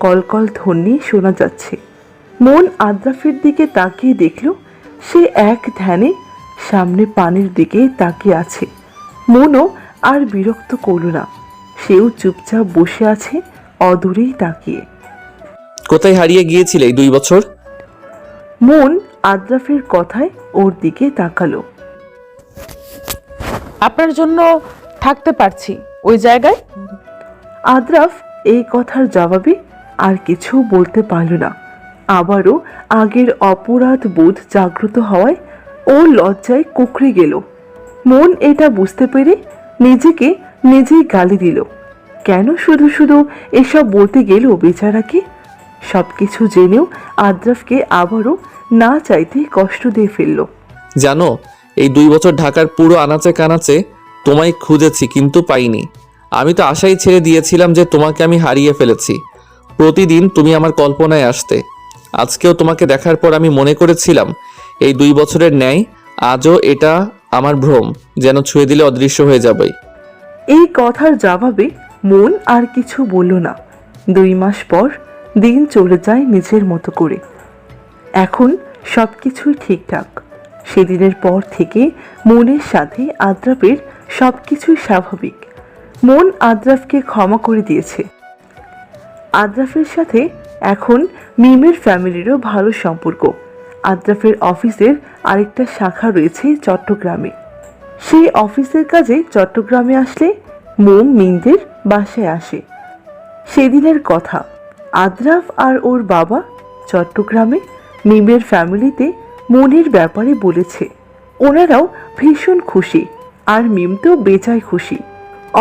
কলকল ধ্বনি শোনা যাচ্ছে। মন আদ্রাফের দিকে তাকিয়ে দেখল সে এক ধ্যানে সামনে পানির দিকে তাকিয়ে আছে। মনও আর বিরক্ত করল না, সেও চুপচাপ বসে আছে অদূরেই তাকিয়ে। কোথায় হারিয়ে গিয়েছিলে এই 2 বছর? মন আদ্রাফের কথায় ওর দিকে তাকালো। আপনার জন্য থাকতে পারছি ওই জায়গায়। আদ্রাফ এই কথার জবাবে আর কিছু বলতে পারল না। আবারও আগের অপরাধ বোধ জাগ্রত হওয়ায় ও লজ্জায় কুঁকড়ে গেল। মন এটা বুঝতে পেরে নিজেকে নিজেই গালি দিল। কেন শুধু শুধু এসব বলতে গেল বেচারাকে? সবকিছু জেনেও আদ্রাফকে আবারও না চাইতে কষ্ট দিয়ে ফেলল। জানো, এই 2 বছর ঢাকার পুরো আনাচে কানাচে তোমায় খুঁজেছি কিন্তু পাইনি। আমি তো আশাই ছেড়ে দিয়েছিলাম যে তোমাকে আমি হারিয়ে ফেলেছি। প্রতিদিন তুমি আমার কল্পনায় আসতে। আজকেও তোমাকে দেখার পর আমি মনে করেছিলাম এই 2 বছরের ন্যায় আজও এটা আমার ভ্রম, যেন ছুঁয়ে দিলে অদৃশ্য হয়ে যাবে। এই কথার জবাবে মন আর কিছু বলল না। 2 মাস পর দিন চলে যায় নিজের মতো করে। এখন সবকিছুই ঠিকঠাক। সেদিনের পর থেকে মনের সাথে আদ্রাফের সবকিছুই স্বাভাবিক। মন আদ্রাফকে ক্ষমা করে দিয়েছে। আদ্রাফের সাথে এখন মিমের ফ্যামিলিরও ভালো সম্পর্ক। আদ্রাফের অফিসের আরেকটা শাখা রয়েছে চট্টগ্রামে। সেই অফিসের কাজে চট্টগ্রামে আসলে মোম মিমদের বাসায় আসে। সেদিনের কথা, আদ্রাফ আর ওর বাবা চট্টগ্রামে মিমের ফ্যামিলিতে মনের ব্যাপারে বলেছে। ওনারাও ভীষণ খুশি আর মিম তো বেজায় খুশি।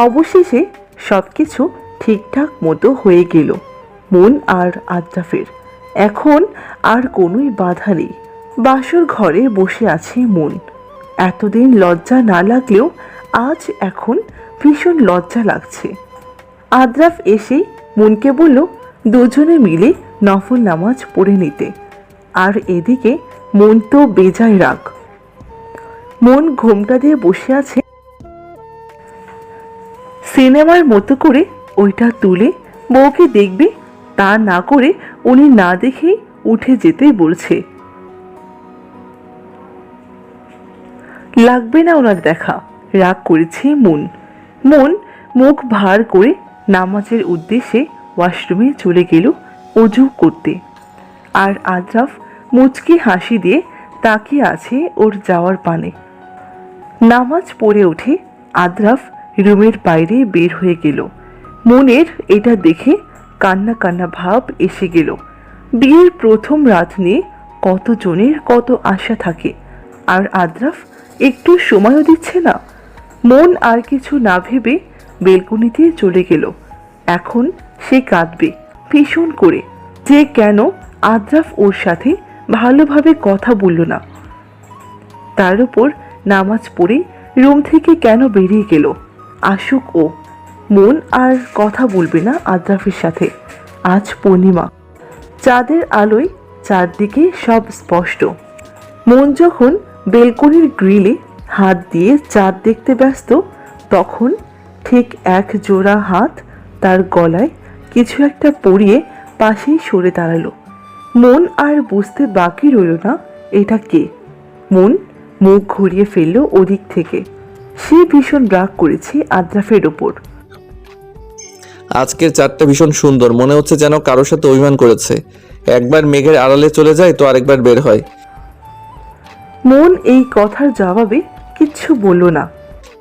অবশেষে সবকিছু ঠিকঠাক মতো হয়ে গেল মন আর আদ্রাফের। এখন আর কোনোই বাধা নেই। বাসর ঘরে বসে আছে মন। এতদিন লজ্জা না লাগলেও আজ এখন ভীষণ লজ্জা লাগছে। আদ্রাফ এসেই মনকে বলল দুজনে মিলে নফল নামাজ পড়ে নিতে। আর এদিকে মন তো বেজায় রাগ। মন ঘোমটা দিয়ে বসে আছে। সিনেমার মতো করে ওইটা তুলে বউকে দেখবে তা না করে উনি না দেখেই উঠে যেতে বলছে। লাগবে না ওনার দেখা, রাগ করেছে মন। মন মুখ ভার করে নামাজের উদ্দেশ্যে ওয়াশরুমে চলে গেল অজু করতে। আর আদ্রাফ মুচকি হাসি দিয়ে তাকিয়ে আছে ওর যাওয়ার পানে। নামাজ পড়ে উঠে আদ্রাফ রুমের বাইরে বের হয়ে গেল। মনের এটা দেখে কান্না কান্না ভাব এসে গেল। বিয়ের প্রথম রাত নিয়ে কতজনের কত আশা থাকে, আর আদ্রাফ একটু সময়ও দিচ্ছে না। মন আর কিছু না ভেবে বেলকনিতে চলে গেল। এখন সে কাঁদবে ভীষণ করে, যে কেন আদ্রাফ ওর সাথে ভালোভাবে কথা বলল না। তার উপর নামাজ পড়ে রুম থেকে কেন বেরিয়ে গেল। আসুক ও। মন আর কথা বলবে না আদ্রাফের সাথে। আজ পূর্ণিমা, চাঁদের আলোয় চারদিকে সব স্পষ্ট। মন যখন বেলকনির গ্রিলে হাত দিয়ে চাঁদ দেখতে ব্যস্ত, তখন ঠিক এক জোড়া হাত তার গলায় কিছু একটা পরিয়ে পাশেই সরে দাঁড়ালো। মন আর বুঝতে বাকি রইল না এটা কে। মন মুখ ঘুরিয়ে ফেলল ওদিক থেকে। সে ভীষণ রাগ করেছে আদ্রাফের ওপর। আজকের চাঁদটা ভীষণ সুন্দর, মনে হচ্ছে যেন কারোর সাথে অভিমান করেছে। একবার মেঘের আড়ালে চলে যায় তো আরেকবার বের হয়। মন এই কথার জবাবে কিচ্ছু বলল না।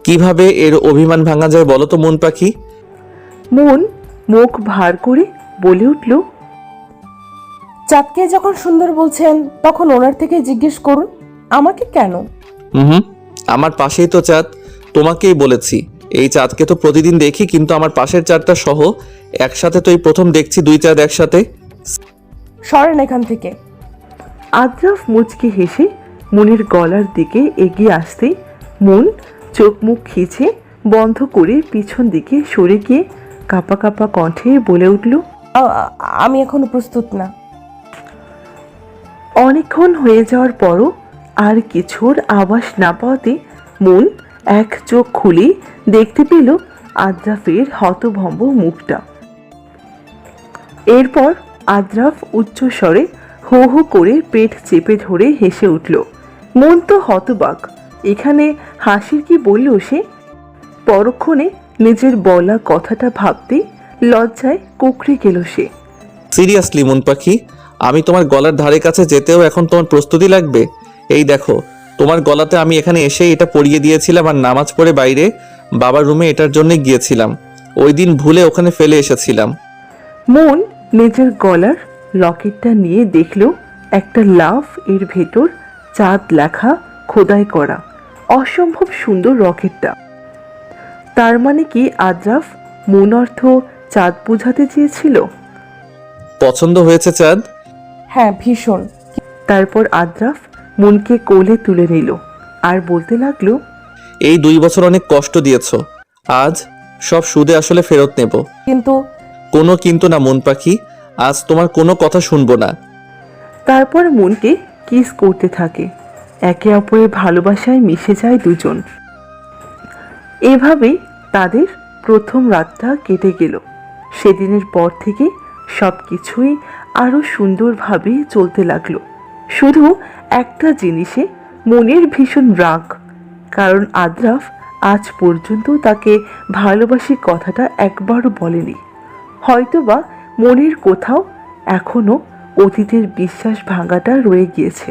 কিভাবে এর অভিমান ভাঙা যায় বলো তো মন পাখি? মন মুখ ভার করে বলে উঠল, চাঁদকে যখন সুন্দর বলছেন তখন ওনার থেকে জিজ্ঞেস করুন, আমাকে কেন? হুম, আমার পাশেই তো চাঁদ। তোমাকেই বলেছি, এই চাঁদকে তো প্রতিদিন দেখি, কিন্তু আমার পাশের চাঁদটা সহ একসাথে তো এই প্রথম দেখছি 2 চাঁদ একসাথে। সরেন এখান থেকে। আদ্রাফ মুচকি হেসে মনের গলার দিকে এগিয়ে আসতেই মন চোখ মুখ খিচে বন্ধ করে পিছন দিকে সরে গিয়ে কাঁপা কাঁপা কণ্ঠে বলে উঠল, আমি এখনো প্রস্তুত না। অনেকক্ষণ হয়ে যাওয়ার পরও আর কিছুর আভাস না পাওয়াতে মন এক চোখ খুলে দেখতে পেল আদ্রাফের হতভম্ব মুখটা। এরপর আদ্রাফ উচ্চস্বরে হো হো করে পেট চেপে ধরে হেসে উঠল। মন তো হতবাক, এখানে হাসির কি বলল সে? পরক্ষণে নিজের বলা কথাটা ভাবতে লজ্জায় কুকড়ে গেল সে। সিরিয়াসলি মন পাখি, আমি তোমার গলার ধারে কাছে যেতেও এখন তোমার প্রস্তুতি লাগবে? এই দেখো, তোমার গলাতে আমি এখানে এসে এটা পরিয়ে দিয়েছিলাম আর নামাজ পড়ে বাইরে বাবার রুমে এটার জন্য গিয়েছিলাম। ওই দিন ভুলে ওখানে ফেলে এসেছিলাম। মন নিজের গলার লকেটটা নিয়ে দেখল একটা লাভ এর ভেতর চাঁদ লেখা খোদাই করা, অসম্ভব সুন্দর রকেটটা। তার মানে কি আদ্রাফ মন অর্থ চাঁদ বোঝাতে চেয়েছিল? পছন্দ হয়েছে চাঁদ? হ্যাঁ, ভীষণ। তারপর আদ্রাফ মনকে কোলে তুলে নিল আর বলতে লাগলো, এই 2 বছর অনেক কষ্ট দিয়েছো, আজ সব সুদে আসলে ফেরত নেব। কিন্তু কোনো কিন্তু না মন পাখি, আজ তোমার কোনো কথা শুনবো না। তারপর মনকে কিস করতে থাকে। একে অপরের ভালোবাসায় মিশে যায় দুজন। এভাবেই তাদের প্রথম রাতটা কেটে গেল। সেদিনের পর থেকে সব কিছুই আরও সুন্দরভাবে চলতে লাগলো। শুধু একটা জিনিসে মনের ভীষণ রাগ, কারণ আদ্রাফ আজ পর্যন্ত তাকে ভালোবাসি কথাটা একবারও বলেনি। হয়তোবা মনের কোথাও এখনও অতীতের বিশ্বাস ভাঙাটা রয়ে গিয়েছে,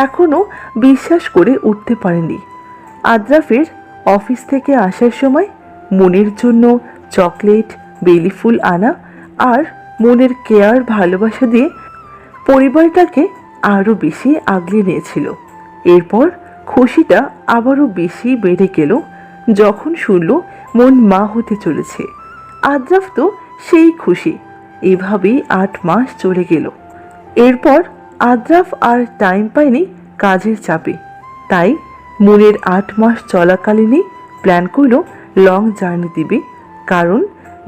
এখনও বিশ্বাস করে উঠতে পারেনি। আদ্রাফের অফিস থেকে আসার সময় মনের জন্য চকলেট, বেলি ফুল আনা আর মনের কেয়ার ভালোবাসা দিয়ে পরিবারটাকে আরও বেশি আগলে নিয়েছিল। এরপর খুশিটা আবারও বেশি বেড়ে গেল যখন শুনল মন মা হতে চলেছে। আদ্রাফ তো সেই খুশি। এভাবেই 8 মাস চলে গেল। এরপর আদ্রাফ আর টাইম পায়নি কাজের চাপে, তাই মনের 8 মাস চলাকালীনই প্ল্যান করলো লং জার্নি দিবে, কারণ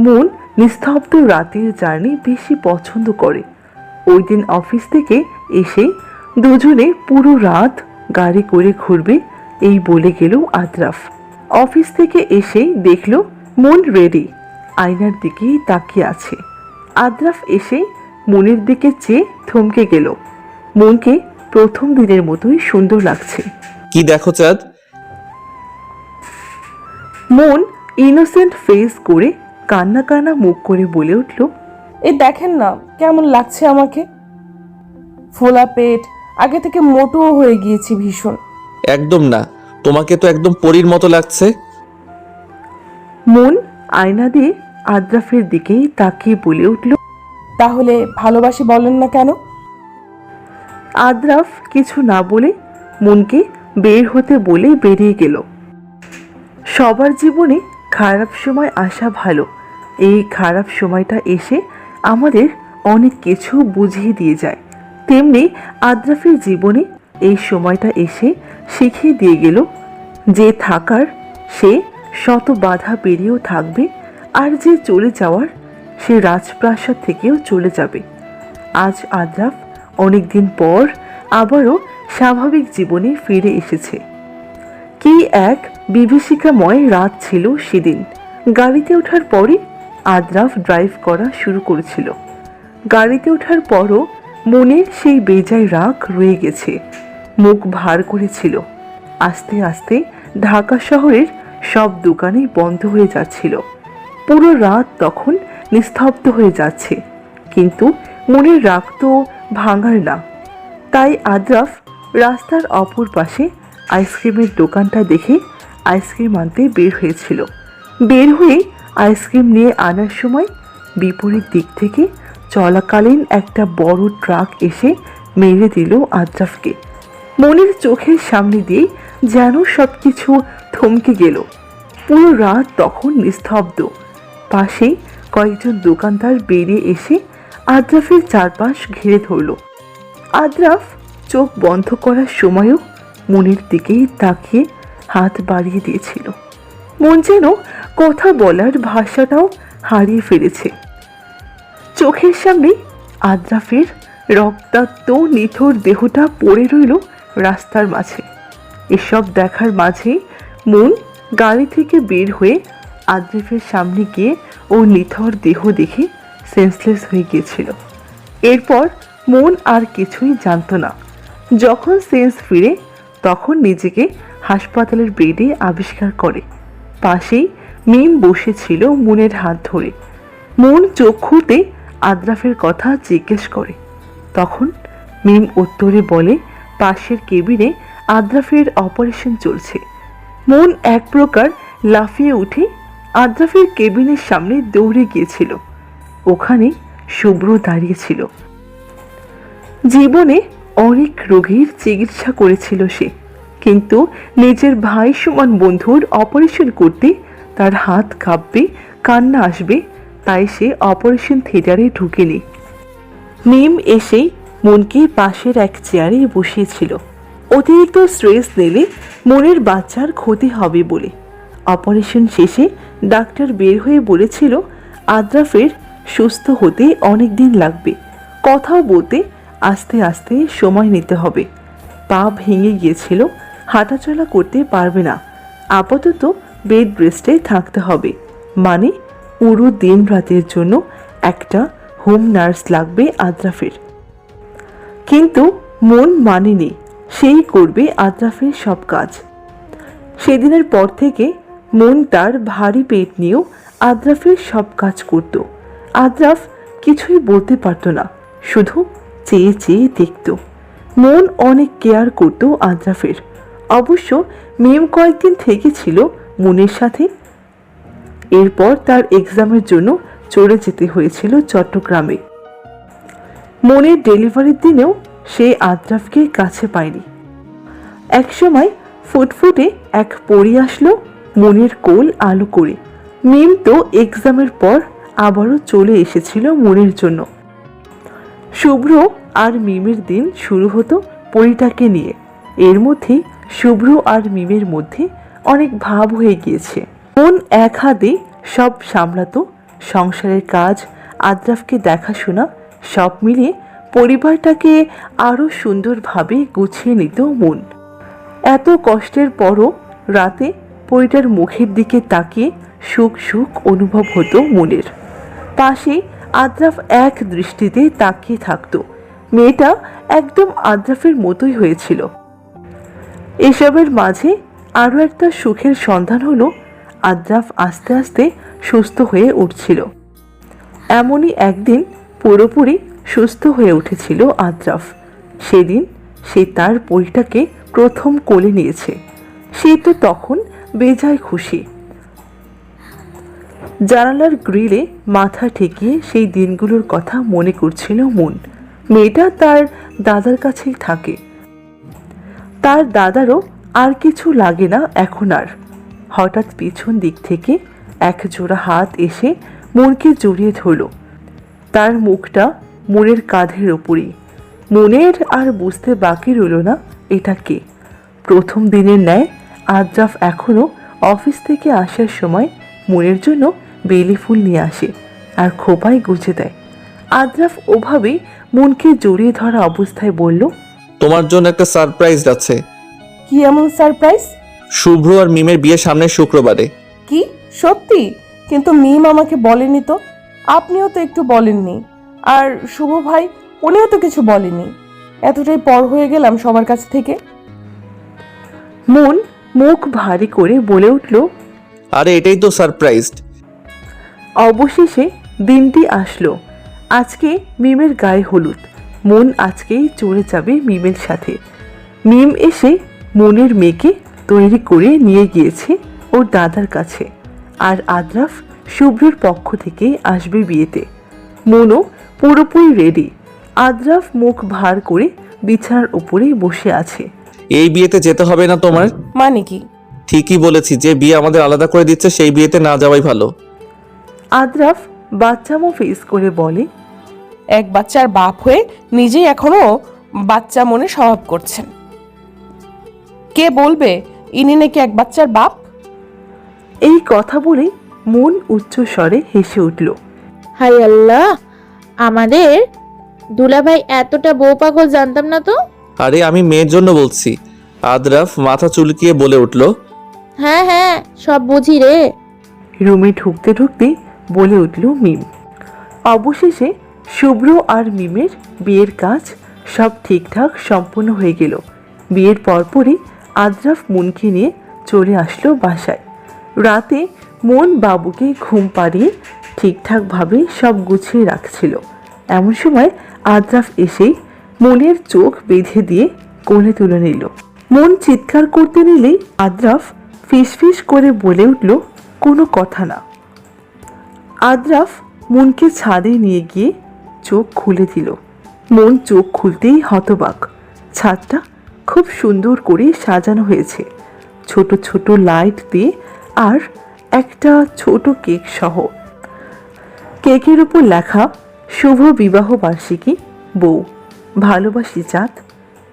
মন নিস্তব্ধ রাতের জার্নি বেশি পছন্দ করে। ওই দিন অফিস থেকে এসেই দুজনে পুরো রাত গাড়ি করে ঘুরবে এই বলে গেল আদ্রাফ। অফিস থেকে এসেই দেখল মন রেডি, আয়নার দিকেই তাকিয়ে আছে। আদ্রাফ এসে মনের দিকে চেয়ে থমকে গেল। মনকে প্রথম দিনের মতোই সুন্দর লাগছে। কি দেখো চাঁদ? মন ইনোসেন্ট ফেস করে কান্না কান্না মুখ করে বলে উঠল, এই দেখেন না কেমন লাগছে আমাকে। ফোলা পেট, আগে থেকে মোটোও হয়ে গিয়েছি ভীষণ। একদম না, তোমাকে তো একদম পরীর মতো লাগছে। মন আয়না দিয়ে আদ্রাফের দিকেই তাকিয়ে বলে উঠল, তাহলে ভালোবাসি বলেন না কেন? আদ্রাফ কিছু না বলে মনকে বের হতে বলে বেরিয়ে গেল। সবার জীবনে খারাপ সময় আসা ভালো। এই খারাপ সময়টা এসে আমাদের অনেক কিছু বুঝিয়ে দিয়ে যায়। তেমনি আদ্রাফের জীবনে এই সময়টা এসে শিখিয়ে দিয়ে গেল যে থাকার সে শত বাধা পেরিয়েও থাকবে, আর যে চলে যাওয়ার সে রাজপ্রাসাদ থেকেও চলে যাবে। আজ আদ্রাফ অনেকদিন পর আবারও স্বাভাবিক জীবনে ফিরে এসেছে। কি এক বিভীষিকাময় রাত ছিল সেদিন। গাড়িতে ওঠার পরে আদ্রাফ ড্রাইভ করা শুরু করেছিল। গাড়িতে ওঠার পরও মনের সেই বেজায় রাগ রয়ে গেছে, মুখ ভার করেছিল। আস্তে আস্তে ঢাকা শহরের সব দোকানই বন্ধ হয়ে যাচ্ছিল। পুরো রাত তখন নিস্তব্ধ হয়ে যাচ্ছে, কিন্তু মনের রাগ তো ভাঙার না। তাই আদ্রাফ রাস্তার অপর পাশে আইসক্রিমের দোকানটা দেখে আইসক্রিম আনতে বের হয়েছিল। বের হয়ে আইসক্রিম নিয়ে আনার সময় বিপরীত দিক থেকে চলাকালীন একটা বড় ট্রাক এসে মেরে দিল আদ্রাফকে। মনের চোখের সামনে দিয়ে যেন সব কিছু থমকে গেল। পুরো রাত তখন নিস্তব্ধ। পাশেই কয়েকজন দোকানদার বেরিয়ে এসে আদ্রাফের চারপাশ ঘিরে ধরল। আদ্রাফ চোখ বন্ধ করার সময়ও মনের দিকেই তাকিয়ে হাত বাড়িয়ে দিয়েছিল। মন যেন কথা বলার ভাষাটাও হারিয়ে ফেলেছে। চোখের সামনে আদ্রাফের রক্তাক্ত নিথর দেহটা পড়ে রইল রাস্তার মাঝে। এসব দেখার মাঝে মন গাড়ি থেকে বের হয়ে আদ্রিফের সামনে গিয়ে ওর নিথর দেহ দেখে সেন্সলেস হয়ে গিয়েছিল। এরপর মন আর কিছুই জানতো না। যখন সেন্স ফিরে তখন নিজেকে হাসপাতালের বেডে আবিষ্কার করে। পাশেই মিম বসেছিল মনের হাত ধরে। মন চোখ খুলতে আদ্রাফের কথা জিজ্ঞেস করে। তখন মিম উত্তরে বলে পাশের কেবিনে আদ্রাফের অপারেশন চলছে। মন এক প্রকার লাফিয়ে উঠে আদ্রাফের কেবিনের সামনে দৌড়ে গিয়েছিল। ওখানে শুভ্র দাঁড়িয়েছিল। জীবনে অনেক রোগীর চিকিৎসা করেছিল সে, কিন্তু নিজের ভাই সমান বন্ধুর অপারেশন করতে তার হাত কাঁপবে, কান্না আসবে, তাই সে অপারেশন থিয়েটারে ঢুকেনি। মিম এসেই মনকে পাশের এক চেয়ারে বসিয়েছিল। অতিরিক্ত স্ট্রেস নিলে মনের বাচ্চার ক্ষতি হবে বলে। অপারেশন শেষে ডাক্তার বের হয়ে বলেছিল আদ্রাফের সুস্থ হতে অনেক দিন লাগবে, কথাও বলতে আস্তে আস্তে সময় নিতে হবে। পা ভেঙে গিয়েছিল, হাঁটাচলা করতে পারবে না, আপাতত বেড রেস্টে থাকতে হবে। মানে পুরো দিন রাতের জন্য একটা হোম নার্স লাগবে আদ্রাফের। কিন্তু মন মানেনি, সেই করবে আদ্রাফের সব কাজ। সেদিনের পর থেকে মন তার ভারী পেট নিয়েও আদ্রাফের সব কাজ করত। আদ্রাফ কিছুই বলতে পারত না, শুধু চেয়ে চেয়ে দেখত। মন অনেক কেয়ার করত আদ্রাফের। অবশ্য মিম কয়েকদিন থেকেছিল মনের সাথে। এরপর তার এক্সামের জন্য চলে যেতে হয়েছিল চট্টগ্রামে। মনের ডেলিভারির দিনেও সে আদ্রাফকে কাছে পায়নি। একসময় ফুটফুটে এক পরী আসলো মনের কোল আলো করে। মিম তো এক্সামের পর আবারও চলে এসেছিল মনের জন্য। শুভ্র আর মিমের দিন শুরু হতো পরীটাকে নিয়ে। এর মধ্যে শুভ্র আর মিমের মধ্যে অনেক ভাব হয়ে গিয়েছে। মন এক হাতে সব সামলাতো, সংসারের কাজ, আদ্রাফকে দেখাশোনা, সব মিলিয়ে পরিবারটাকে আরও সুন্দরভাবে গুছিয়ে নিত মন। এত কষ্টের পরও রাতে পরিটার মুখের দিকে তাকিয়ে সুখ সুখ অনুভব হতো মনের। পাশে আদ্রাফ এক দৃষ্টিতে তাকিয়ে থাকতো। মেয়েটা একদম আদ্রাফের মতোই হয়েছিল। এসবের মাঝে আরও একটা সুখের সন্ধান হলো, আদ্রাফ আস্তে আস্তে সুস্থ হয়ে উঠছিল। এমনই একদিন পুরোপুরি সুস্থ হয়ে উঠেছিল আদ্রাফ। সেদিন সে তার পরিটাকে প্রথম কোলে নিয়েছে। সে তো তখন বেজায় খুশি। জানালার গ্রিলে মাথা ঠেকিয়ে সেই দিনগুলোর কথা মনে করছিল মন। মেয়েটা তার দাদার কাছেই থাকে। তার দাদারও আর কিছু লাগে না এখন আর। হঠাৎ পিছন দিক থেকে এক জোড়া হাত এসে মনকে জড়িয়ে ধরল। তার মুখটা মনের কাঁধের ওপরেই। মনের আর বুঝতে বাকি রইল না এটা কে। প্রথম দিনের ন্যায় আদ্রাফ এখনও অফিস থেকে আসার সময় মনের জন্য বেলি ফুল নিয়ে আসে আর খোপায় গুজে দেয়। আদ্রাফ ওভাবেই মনকে জড়িয়ে ধরা অবস্থায় বলল, তোমার জন্য একটা সারপ্রাইজ আছে। কি এমন সারপ্রাইজ? শুভ্র আর মিমের বিয়ে সামনের শুক্রবারে। কি সত্যি? কিন্তু মিম আমাকে বলেনি তো। আপনিও তো একটু বলেননি। আর শুভ ভাই, উনিও তো কিছু বলেনি। এতটাই পর হয়ে গেলাম সবার কাছ থেকে। মন মুখ ভারী করে বলে উঠল, আরে এটাই তো সারপ্রাইজ। অবশেষে দিনটি আসলো। আজকে মিমের গায়ে হলুদ। মন আজকেই চলে যাবে মিমের সাথে। মিম এসে মনের মেয়েকে তৈরি করে নিয়ে গিয়েছে ওর দাদার কাছে। আর আদ্রাফ শুভ্রের পক্ষ থেকে আসবে বিয়েতে। মনও পুরোপুরি রেডি। আদ্রাফ মুখ ভার করে বিছানার উপরে বসে আছে। এই বিয়েতে যেতে হবে না তোমার? মানে কি? ঠিকই বলেছি, যে বিয়ে আমাদের আলাদা করে দিচ্ছে সেই বিয়েতে না যাওয়াই ভালো। আদ্রাফ বাচ্চামো ফেস করে বলে, এক বাচ্চার বাপ হয়ে নিজেই এখনো বাচ্চা মনে স্বভাব করছেন। কে বলবে ইনি নাকি এক বাচ্চার বাপ? এই কথা বলে মন উচ্চ স্বরে হেসে উঠল। হাই আল্লাহ, আমাদের দুলাভাই এতটা বউ পাগল জানতাম না তো। আরে আমি মেয়ের জন্য বলছি। আদ্রাফ মাথা চুলকিয়ে বলে উঠল। হ্যাঁ হ্যাঁ, সব বুঝি রে। রুমে ঢুকতে ঢুকতে বলে উঠল মিম। অবশেষে শুভ্র আর মিমের বিয়ের কাজ সব ঠিকঠাক সম্পূর্ণ হয়ে গেল। বিয়ের পরপরই আদ্রাফ মনকে নিয়ে চলে আসলো বাসায়। রাতে মন বাবুকে ঘুম পাড়িয়ে ঠিকঠাকভাবে সব গুছিয়ে রাখছিল। এমন সময় আদ্রাফ এসেই মনের চোখ বেঁধে দিয়ে কোলে তুলে নিল। মন চিৎকার করতে নিলেই আদ্রাফ ফিসফিস করে বলে উঠল, কোনো কথা না। আদ্রাফ মনকে ছাদে নিয়ে গিয়ে চোখ খুলে দিল। মন চোখ খুলতেই হতবাক। ছাদটা খুব সুন্দর করে সাজানো হয়েছে, ছোট ছোট লাইট দিয়ে আর একটা ছোট কেক সহ। কেকের উপর লেখা শুভ বিবাহ বার্ষিকী বউ, ভালোবাসি চাঁদ।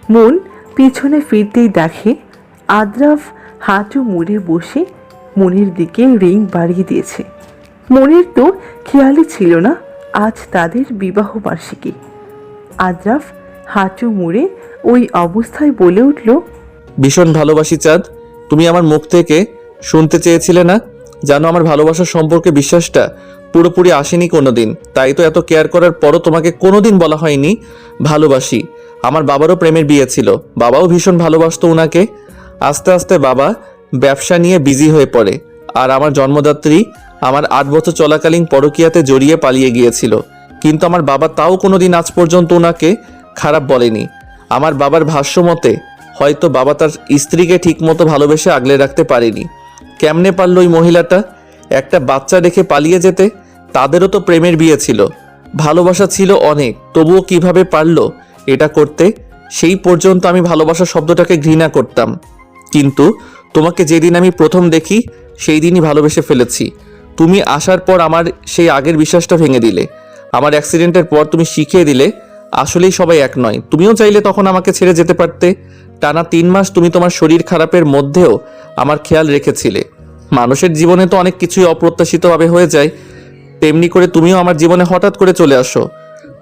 মন পিছনে ফিরতেই দেখে আদ্রাফ হাঁটু মুড়ে বসে মনের দিকে রিং বাড়িয়ে দিয়েছে। মনের তো খেয়ালই ছিল না আজ তাদের বিবাহ বার্ষিকী। আদ্রাফ হাঁটু মুড়ে ওই অবস্থায় বলে উঠল, ভীষণ ভালোবাসি চাঁদ। তুমি আমার মুখ থেকে শুনতে চেয়েছিলে না? জানো আমার ভালোবাসার সম্পর্কে বিশ্বাসটা পুরোপুরি আসেনি কোনোদিন, তাই তো এত কেয়ার করার পরও তোমাকে কোনোদিন বলা হয়নি ভালোবাসি। আমার বাবারও প্রেমের বিয়ে ছিল, বাবাও ভীষণ ভালোবাসতো ওনাকে। আস্তে আস্তে বাবা ব্যবসা নিয়ে বিজি হয়ে পড়ে, আর আমার জন্মদাত্রী আমার 8 বছর চলাকালীন পরকীয়াতে জড়িয়ে পালিয়ে গিয়েছিল। কিন্তু আমার বাবা তাও কোনোদিন আজ পর্যন্ত ওনাকে খারাপ বলেনি। আমার বাবার ভাষ্য মতে হয়তো বাবা তার স্ত্রীকে ঠিকমতো ভালোবেসে আগলে রাখতে পারেনি। কেমনে পারল ওই মহিলাটা একটা বাচ্চা রেখে পালিয়ে যেতে? তাদেরও তো প্রেমের বিয়ে ছিল, ভালোবাসা ছিল অনেক, তবুও কিভাবে পারল এটা করতে? সেই পর্যন্ত আমি ভালোবাসা শব্দটাকে ঘৃণা করতাম, কিন্তু তোমাকে যেদিন আমি প্রথম দেখি সেই দিনই ভালোবেসে ফেলেছি। তুমি আসার পর আমার সেই আগের বিশ্বাসটা ভেঙে দিলে। আমার অ্যাক্সিডেন্টের পর তুমি শিখিয়ে দিলে আসলেই সবাই এক নয়। তুমিও চাইলে তখন আমাকে ছেড়ে যেতে পারতে। টানা 3 মাস তুমি তোমার শরীর খারাপের মধ্যেও আমার খেয়াল রেখেছিলে। মানুষের জীবনে তো অনেক কিছুই অপ্রত্যাশিতভাবে হয়ে যায়, তেমনি করে তুমিও আমার জীবনে হঠাৎ করে চলে আসো।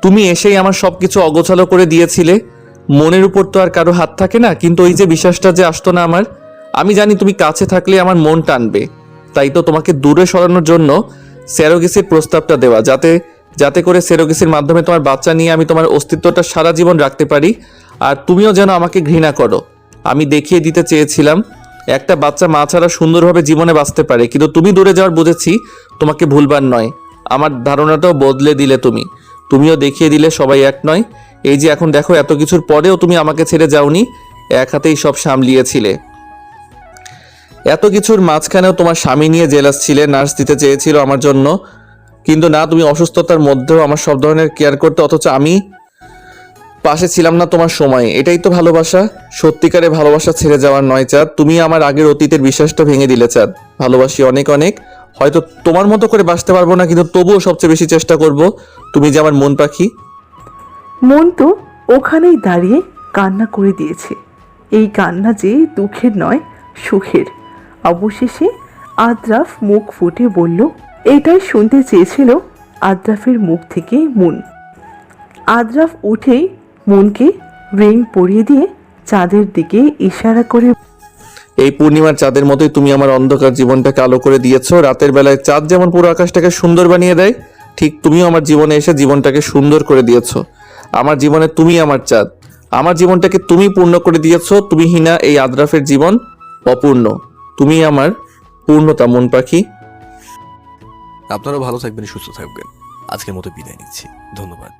তুমি এসেই আমার সবকিছু অগোছালো করে দিয়েছিলে। মনের উপর তো আর কারো হাত থাকে না, কিন্তু ওই যে বিশ্বাসটা যে আসতো না আমার। আমি জানি তুমি কাছে থাকলে আমার মন টানবে, তাই তো তোমাকে দূরে সরানোর জন্য সেরোগেসির প্রস্তাবটা দেওয়া, যাতে করে সেরোগেসির মাধ্যমে তোমার বাচ্চা নিয়ে আমি তোমার অস্তিত্বটা সারা জীবন রাখতে পারি, আর তুমিও যেন আমাকে ঘৃণা করো। আমি দেখিয়ে দিতে চেয়েছিলাম একটা বাচ্চা মা ছাড়া সুন্দরভাবে জীবনে বাঁচতে পারে, কিন্তু তুমি দূরে যাওয়ার বুঝেছি তোমাকে ভুলবার নয়। আমার ধারণাটাও বদলে দিলে তুমিও দেখিয়ে দিলে সবাই এক নয়। এই যে এখন দেখো, এত কিছুর পরেও তুমি আমাকে ছেড়ে যাওনি, এক হাতেই সব সামলিয়েছিলে। এত কিছুর মাঝখানেও তোমার স্বামী নিয়ে জেলাস ছিলে, নার্স দিতে চেয়েছিল আমার জন্য, কিন্তু না, তুমি অসুস্থতার মধ্যেও আমার সব ধরনের কেয়ার করতে, অথচ আমি পাশে ছিলাম না তোমার সময়। এটাই তো ভালোবাসা। সত্যিকারে ভালোবাসা ছেড়ে যাওয়ার নয় চাঁদ। তুমি আমার আগের অতীতের বিশ্বাসটা ভেঙে দিলে চাঁদ। ভালোবাসি অনেক অনেক, হয়তো তোমার মতো করে বাঁচতে পারবো না, কিন্তু তবুও সবচেয়ে বেশি চেষ্টা করব। তুমি যে আমার মন পাখি। মন তো ওখানেই দাঁড়িয়ে কান্না করে দিয়েছে। এই কান্না যে দুঃখের নয়, সুখের। অবশেষে আদ্রাফ মুখ ফুটে বলল, এটাই শুনতে চেয়েছিল আদ্রাফের মুখ থেকে মন। আদ্রাফ উঠেই মনকে রিং পরিয়ে দিয়ে চাঁদের দিকে ইশারা করে, এই পূর্ণিমার চাঁদের মতোই তুমি আমার অন্ধকার জীবনটাকে আলো করে দিয়েছো। রাতের বেলায় চাঁদ যেমন পুরো আকাশটাকে সুন্দর বানিয়ে দেয়, ঠিক তুমিও আমার জীবনে এসে জীবনটাকে সুন্দর করে দিয়েছো। আমার জীবনে তুমি আমার চাঁদ, আমার জীবনটাকে তুমি পূর্ণ করে দিয়েছো। তুমি হিনা এই আদ্রাফের জীবন অপূর্ণ, তুমি আমার পূর্ণতা মন পাখি। আপনারাও ভালো থাকবেন, সুস্থ থাকবেন। আজকের মতো বিদায় নিচ্ছি, ধন্যবাদ।